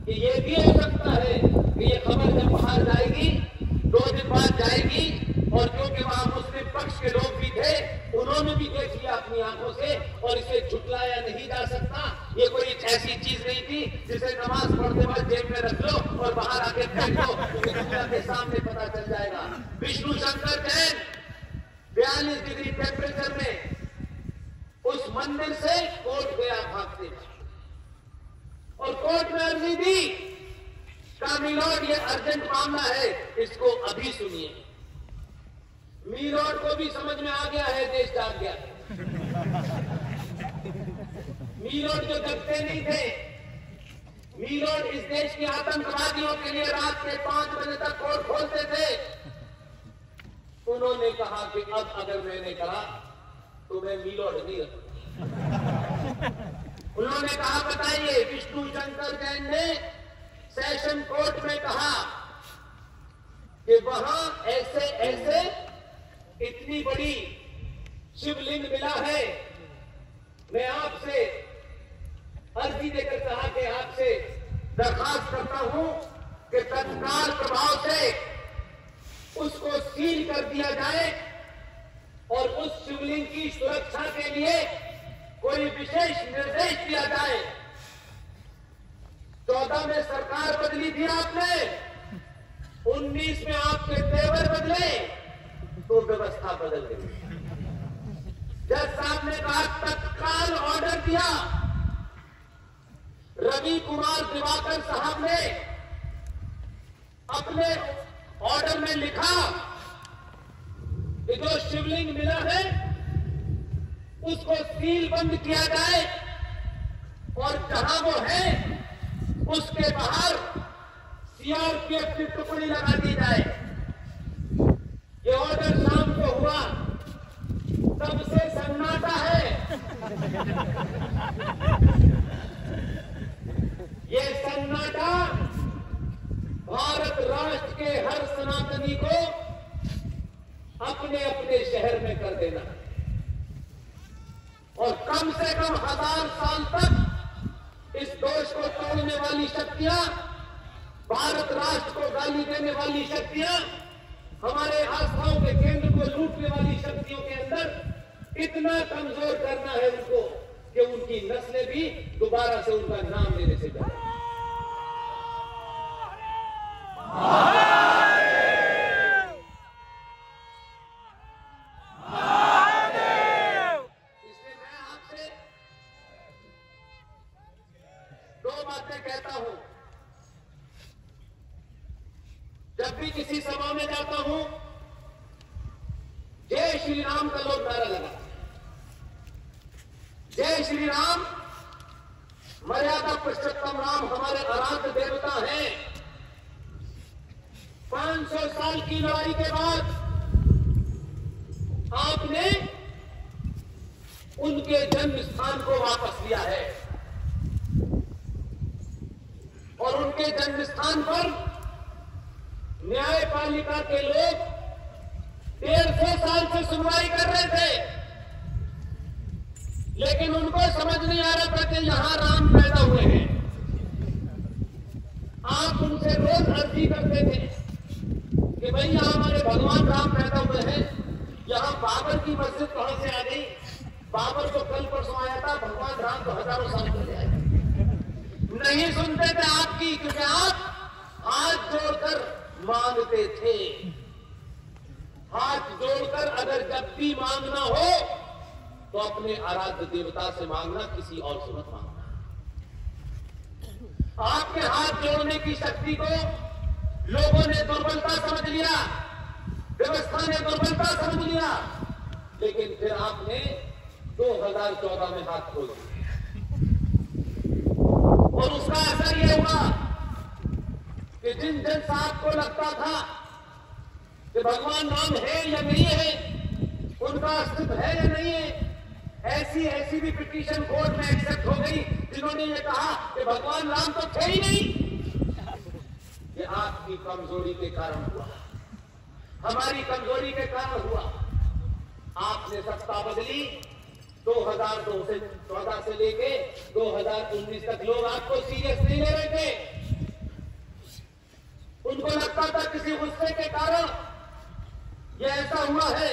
कि ये भी हो सकता है कि ये खबर जब बाहर जाएगी, 2 दिन बाद जाएगी, और क्योंकि वहां मुस्लिम पक्ष के लोग भी थे, उन्होंने भी देख लिया अपनी आंखों से, और इसे झुटलाया नहीं जा सकता। ये कोई ऐसी चीज नहीं थी जिसे नमाज पढ़ते वक्त जेब में रख लो और बाहर आके फेंक दो, दुनिया के सामने पता चल जाएगा। विष्णु शंकर जैन 42 डिग्री टेम्परेचर में उस मंदिर से कोर्ट गया भागते हुए, और कोर्ट में अर्जी दी का मीलोड ये अर्जेंट मामला है, इसको अभी सुनिए। मीलोड को भी समझ में आ गया है, देश जाग गया। मीलोड जो जगते नहीं थे, मीलोड इस देश के आतंकवादियों के लिए रात के 5 बजे तक कोर्ट खोलते थे। उन्होंने कहा कि अब अगर मैंने कहा तो मैं मीलोड नहीं रखूंगा। उन्होंने कहा बताइए, विष्णु शंकर जैन ने सेशन कोर्ट में कहा कि वहां ऐसे ऐसे इतनी बड़ी शिवलिंग मिला है। मैं आपसे अर्जी देकर कहा कि आपसे दरखास्त करता हूं कि तत्काल प्रभाव से उसको सील कर दिया जाए और उस शिवलिंग की सुरक्षा के लिए कोई विशेष निर्देश दिया जाए। 14 में सरकार बदली थी आपने, 19 में आपके तेवर बदले तो व्यवस्था बदल गई। जज साहब ने कहा तत्काल ऑर्डर दिया। रवि कुमार दिवाकर साहब ने अपने ऑर्डर में लिखा कि जो शिवलिंग मिला है उसको सील बंद किया जाए और जहां वो है उसके बाहर सीआरपीएफ की टुकड़ी लगा दी जाए। ये ऑर्डर शाम को हुआ, तब से सन्नाटा है। ये सन्नाटा भारत राष्ट्र के हर सनातनी को अपने अपने शहर में कर देना, और कम से कम 1000 साल तक इस देश को तोड़ने वाली शक्तियां, भारत राष्ट्र को गाली देने वाली शक्तियां, हमारे आस्थाओं के केंद्र को लूटने वाली शक्तियों के अंदर इतना कमजोर करना है उनको कि उनकी नस्लें भी दोबारा से उनका नाम लेने से डरें। इसलिए मैं आपसे 2 बातें कहता हूं। जब भी किसी सभा में जाता हूं, जय श्री राम का लोग नारा लगाते हैं। जय श्री राम, मर्यादा पुरुषोत्तम राम हमारे आराध्य देवता हैं। 500 साल की लड़ाई के बाद आपने उनके जन्म स्थान को वापस लिया है, और उनके जन्म स्थान पर न्यायपालिका के लोग 150 साल से सुनवाई कर रहे थे, लेकिन उनको समझ नहीं आ रहा था कि यहां राम पैदा हुए हैं। आप उनसे रोज अर्जी करते थे कि भाई यहां हमारे भगवान राम पैदा हुए हैं, यहां बाबर की मस्जिद कहां से आ गई? बाबर जो कल परसों आया था, भगवान राम तो हजारों साल पहले आए। नहीं सुनते थे आपकी, क्योंकि आप हाथ जोड़कर मांगते थे। हाथ जोड़कर अगर जब भी मांगना हो तो अपने आराध्य देवता से मांगना, किसी और से मत मांगना। आपके हाथ जोड़ने की शक्ति को लोगों ने दुर्बलता समझ लिया, व्यवस्था ने दुर्बलता समझ लिया, लेकिन फिर आपने 2014 में हाथ खोल दिया और उसका असर यह हुआ कि जिन जन साहब को लगता था कि भगवान राम है या नहीं है, उनका अस्तित्व है या नहीं है, ऐसी भी पिटीशन कोर्ट में एक्सेप्ट हो गई जिन्होंने ये कहा कि भगवान राम तो थे ही नहीं। ये आपकी कमजोरी के कारण हुआ, हमारी कमजोरी के कारण हुआ। आपने सत्ता बदली, 2014 से लेके 2019 तक लोग आपको सीरियस नहीं ले रहे थे। उनको लगता था किसी गुस्से के कारण ये ऐसा हुआ है।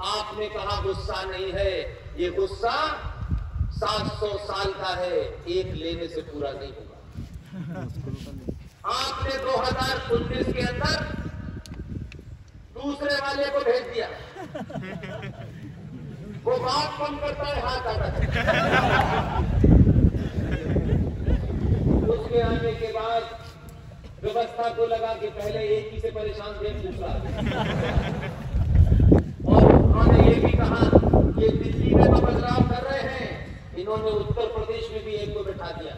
आपने कहा गुस्सा नहीं है, ये गुस्सा 700 साल का है, एक लेने से पूरा नहीं होगा। आपने 2019 के अंदर दूसरे वाले को भेज दिया, वो बात कम करता है, हाथ आता है। उसके आने के बाद व्यवस्था को लगा कि पहले एक ही से परेशान थे, दूसरा, और उन्होंने ये भी कहा ये दिल्ली में तो बदलाव कर रहे हैं, इन्होंने उत्तर प्रदेश में भी एक को बैठा दिया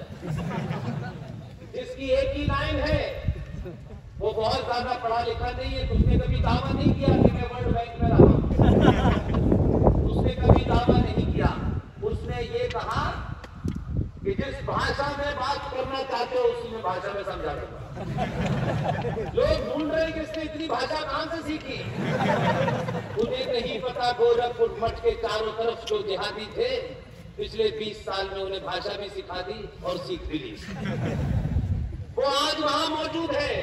जिसकी एक ही लाइन है, वो बहुत ज्यादा पढ़ा लिखा नहीं है, उसने कभी दावा नहीं किया कि मैं वर्ल्ड बैंक में रहा हूं, उसने कभी दावा नहीं किया। उसने ये कहा कि जिस भाषा में बात करना चाहते हो उसी में भाषा में समझा दूंगा। लोग ढूंढ रहे कि इसने इतनी भाषा कहां से सीखी। उन्हें नहीं पता गोरखपुर मठ के चारों तरफ जो जिहादी थे, पिछले 20 साल में उन्हें भाषा भी सिखा दी और सीख भी ली। वो आज वहां मौजूद है।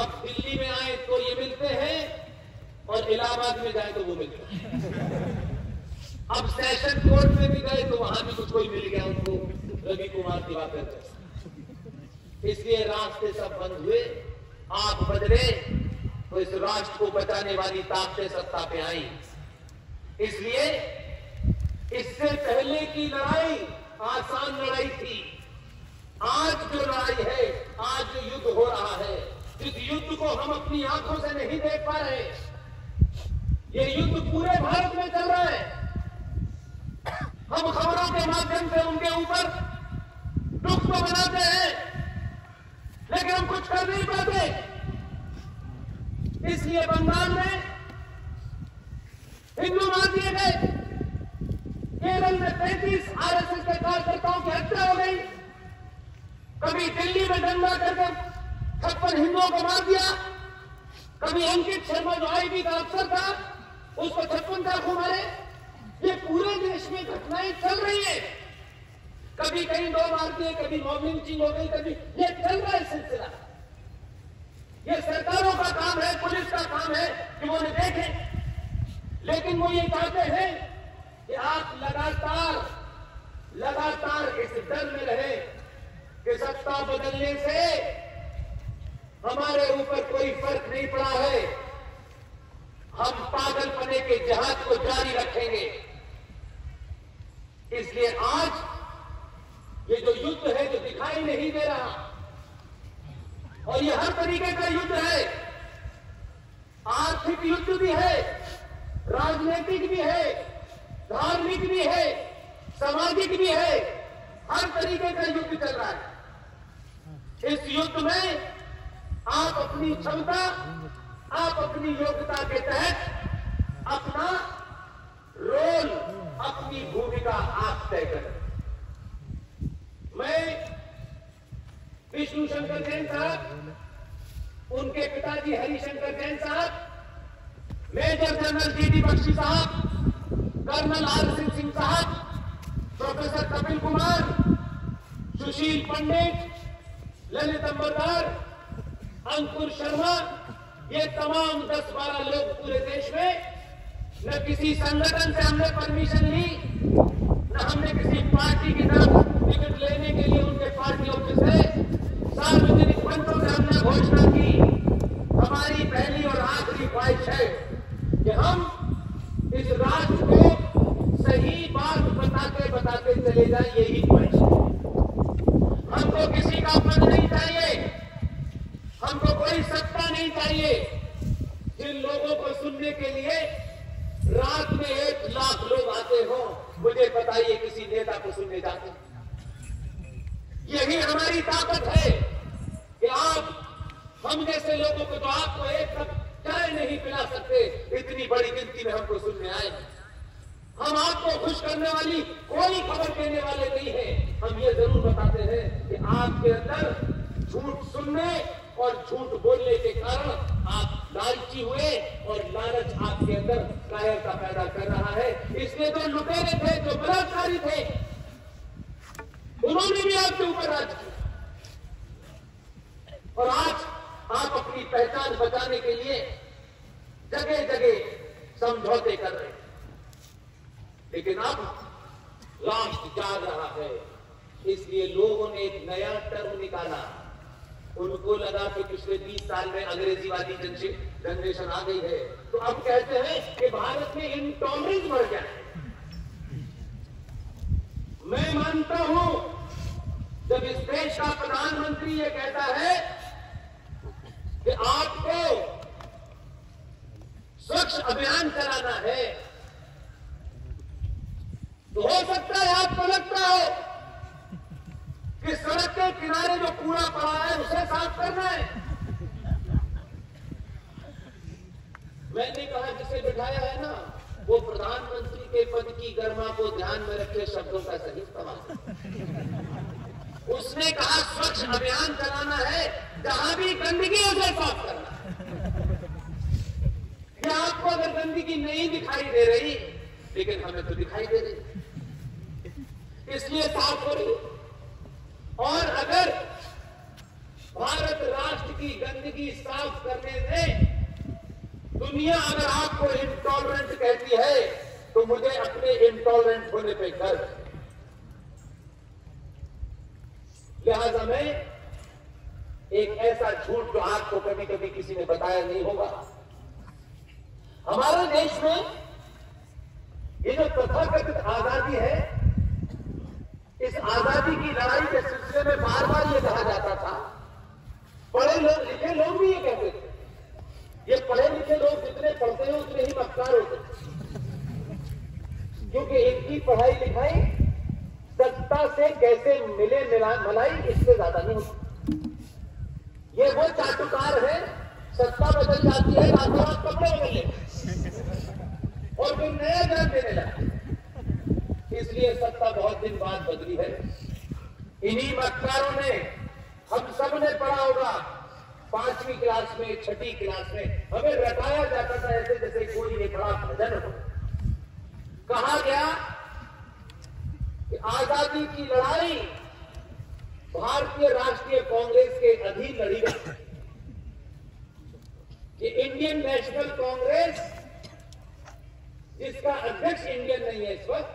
अब दिल्ली में आए तो ये मिलते हैं और इलाहाबाद में जाए तो वो मिलते हैं। अब सेशन कोर्ट में भी गए तो वहां भी कुछ कोई मिल गया उनको, रवि कुमार दिवाकर जैसा। इसलिए रास्ते सब बंद हुए, आप बदले तो इस राष्ट्र को बचाने वाली ताकतें सत्ता पे आई। इसलिए इससे पहले की लड़ाई आसान लड़ाई थी। आज जो लड़ाई है, आज जो युद्ध हो रहा है, इस युद्ध को हम अपनी आंखों से नहीं देख पा रहे। ये युद्ध पूरे भारत में चल रहा है। हम खबरों के माध्यम से उनके ऊपर दुख तो बनाते हैं, लेकिन हम कुछ कर नहीं पाते। इसलिए बंगाल में हिंदू मार दिए गए, केरल में 35 आरएसएस के कार्यकर्ताओं की हत्या हो गई, कभी दिल्ली में दंगा करके 56 हिंदुओं को मार दिया, कभी अंकित शर्मा जो आईबी का अफसर था उसको 56 चाकू मारे। ये पूरे देश में घटनाएं चल रही है। कभी कहीं 2 मार दिए, कभी मॉबिंग हो गई, कभी ये चल रहा है सिलसिला। ये सरकारों का काम है, पुलिस का काम है कि वो उन्हें देखें, लेकिन वो ये चाहते हैं कि आप लगातार इस डर में रहे कि सत्ता बदलने से हमारे ऊपर कोई फर्क नहीं पड़ा है, हम पागलपने के जहाज को जारी रखेंगे। इसलिए आज ये जो युद्ध है जो दिखाई नहीं दे रहा, और ये हर तरीके का युद्ध है, आर्थिक युद्ध भी है, राजनीतिक भी है, धार्मिक भी है, सामाजिक भी है, हर तरीके का युद्ध चल रहा है। इस युद्ध में आप अपनी क्षमता, आप अपनी योग्यता के तहत अपना रोल, अपनी भूमिका आप तय करें। मैं विष्णु शंकर जैन साहब, उनके पिताजी हरिशंकर जैन साहब, मेजर जनरल जीडी बख्शी साहब, कर्नल आर सिंह साहब, प्रोफेसर कपिल कुमार, सुशील पंडित, ललित अंबरदार, अंकुर शर्मा, ये तमाम 10-12 लोग पूरे देश में, न किसी संगठन से हमने परमिशन ली, न हमने किसी पार्टी की तरफ टिकट लेने के लिए उनके पार्टी ऑफिस से सार्वजनिक मंचों से हमने घोषणा की। हमारी पहली और आखिरी ख्वाहिश है कि हम इस राष्ट्र को सही बात बताते चले जाए, यही ख्वाहिश है। हमको किसी का पद नहीं चाहिए, हमको कोई सत्ता नहीं चाहिए। जिन लोगों को सुनने के लिए रात में 1 लाख लोग आते हो, मुझे बताइए किसी नेता को सुनने जाते? यही हमारी ताकत है कि आप हम जैसे लोगों को, तो आपको एक कप चाय नहीं पिला सकते, इतनी बड़ी गिनती में हमको सुनने आए। हम आपको खुश करने वाली कोई खबर देने वाले नहीं है। हम ये जरूर बताते हैं कि आपके अंदर झूठ सुनने और झूठ बोलने के कारण आप लालची हुए और लालच आपके अंदर कायरता पैदा कर रहा है। इसलिए जो लुटेरे थे, जो बलात्कारी थे, उन्होंने भी आपके ऊपर राज किया और आज आप अपनी पहचान बचाने के लिए जगह जगह समझौते कर रहे हैं। लेकिन अब राष्ट्र जाग रहा है, इसलिए लोगों ने एक नया टर्म निकाला। उनको लगा कि पिछले 20 साल में अंग्रेजी वाली जनरेशन आ गई है, तो अब कहते हैं कि भारत में इंटॉलरेंस बढ़ गया है। मैं मानता हूं, जब इस देश का प्रधानमंत्री ये कहता है कि आपको स्वच्छ अभियान चलाना है, तो हो सकता है आपको लगता हो कि सड़क के किनारे जो कूड़ा पड़ा है उसे साफ करना है। मैंने कहा जिसे बिठाया है ना, वो प्रधानमंत्री के पद की गरिमा को ध्यान में रखे शब्दों का सही इस्तेमाल। उसने कहा स्वच्छ अभियान चलाना है, जहां भी गंदगी उसे साफ करना है। या आपको अगर गंदगी नहीं दिखाई दे रही, लेकिन हमें तो दिखाई दे रही, इसलिए साफ हो रही। और अगर भारत राष्ट्र की गंदगी साफ करने में दुनिया अगर आपको इंटॉलरेंट कहती है, तो मुझे अपने इंटॉलरेंट होने पे गर्व है। लिहाजा में एक ऐसा झूठ जो आपको कभी कभी किसी ने बताया नहीं होगा, हमारे देश में ये जो तथाकथित आजादी है, इस आजादी की लड़ाई के सिलसिले में बार बार ये कहा जाता था, पढ़े लोग लिखे लोग भी ये कहते थे, ये पढ़े लिखे लोग जितने पढ़ते हैं उतने ही मक्कार होते हैं, क्योंकि इनकी पढ़ाई लिखाई सत्ता से कैसे मिले मलाई इससे ज्यादा नहीं होती। ये वो चाटुकार है, सत्ता बदल जाती है, रातों रात कपड़े बदल लेते और फिर नया जन्म देने लगा। इसलिए सत्ता बहुत दिन बाद बदली है। इन्हीं मक्कारों ने, हम सब ने पढ़ा होगा 5वीं क्लास में, 6ठी क्लास में, हमें रटाया जाता था ऐसे जैसे कोई एक बड़ा भजन हो। कहा गया कि आजादी की लड़ाई भारतीय राष्ट्रीय कांग्रेस के अधीन लड़ी गई। ये इंडियन नेशनल कांग्रेस, जिसका अध्यक्ष इंडियन नहीं है इस वक्त,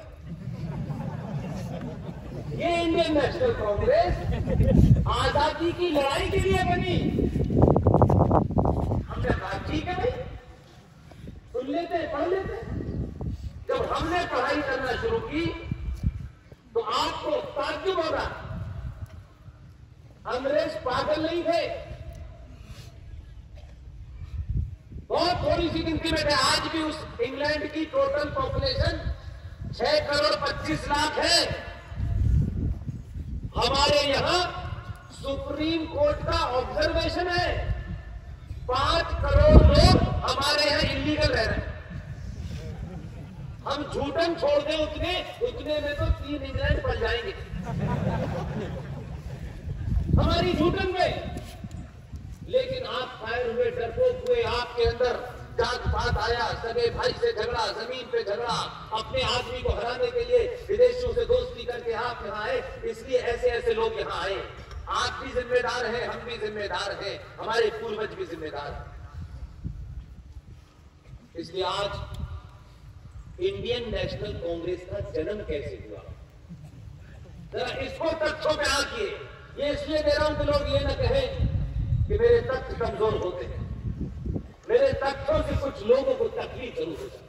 ये इंडियन नेशनल कांग्रेस आजादी की लड़ाई के लिए बनी। हमने कहा ठीक है भाई, सुन लेते, पढ़ लेते। जब हमने पढ़ाई करना शुरू की तो आपको ताज्जुब होगा, अंग्रेज पागल नहीं थे। बहुत थोड़ी सी गिनती में थे। आज भी उस इंग्लैंड की टोटल पॉपुलेशन 6 करोड़ 25 लाख है। हमारे यहां सुप्रीम कोर्ट का ऑब्जर्वेशन है 5 करोड़ लोग हमारे यहां इलीगल रह रहे हैं। हम झूठन छोड़ दें उतने में तो 3 इंग्लैंड पड़ जाएंगे हमारी झूठन में। लेकिन आप फायर हुए, डरपोक हुए, आपके अंदर जात पात आया, सगे भाई से झगड़ा, जमीन पे झगड़ा, अपने आदमी को हराने के लिए विदेशियों से दोस्ती करके आप यहाँ आए। इसलिए ऐसे ऐसे लोग यहाँ आए। आप भी जिम्मेदार हैं, हम भी जिम्मेदार हैं, हमारे पूर्वज भी जिम्मेदार हैं। इसलिए आज इंडियन नेशनल कांग्रेस का जन्म कैसे हुआ, जरा इसको तथ्यों पे आंकिए। ये इसलिए दे रहा हूं कि लोग ये न कहें कि मेरे तथ्य कमजोर होते हैं। मेरे तथ्यों से कुछ लोगों को तकलीफ जरूर होती है।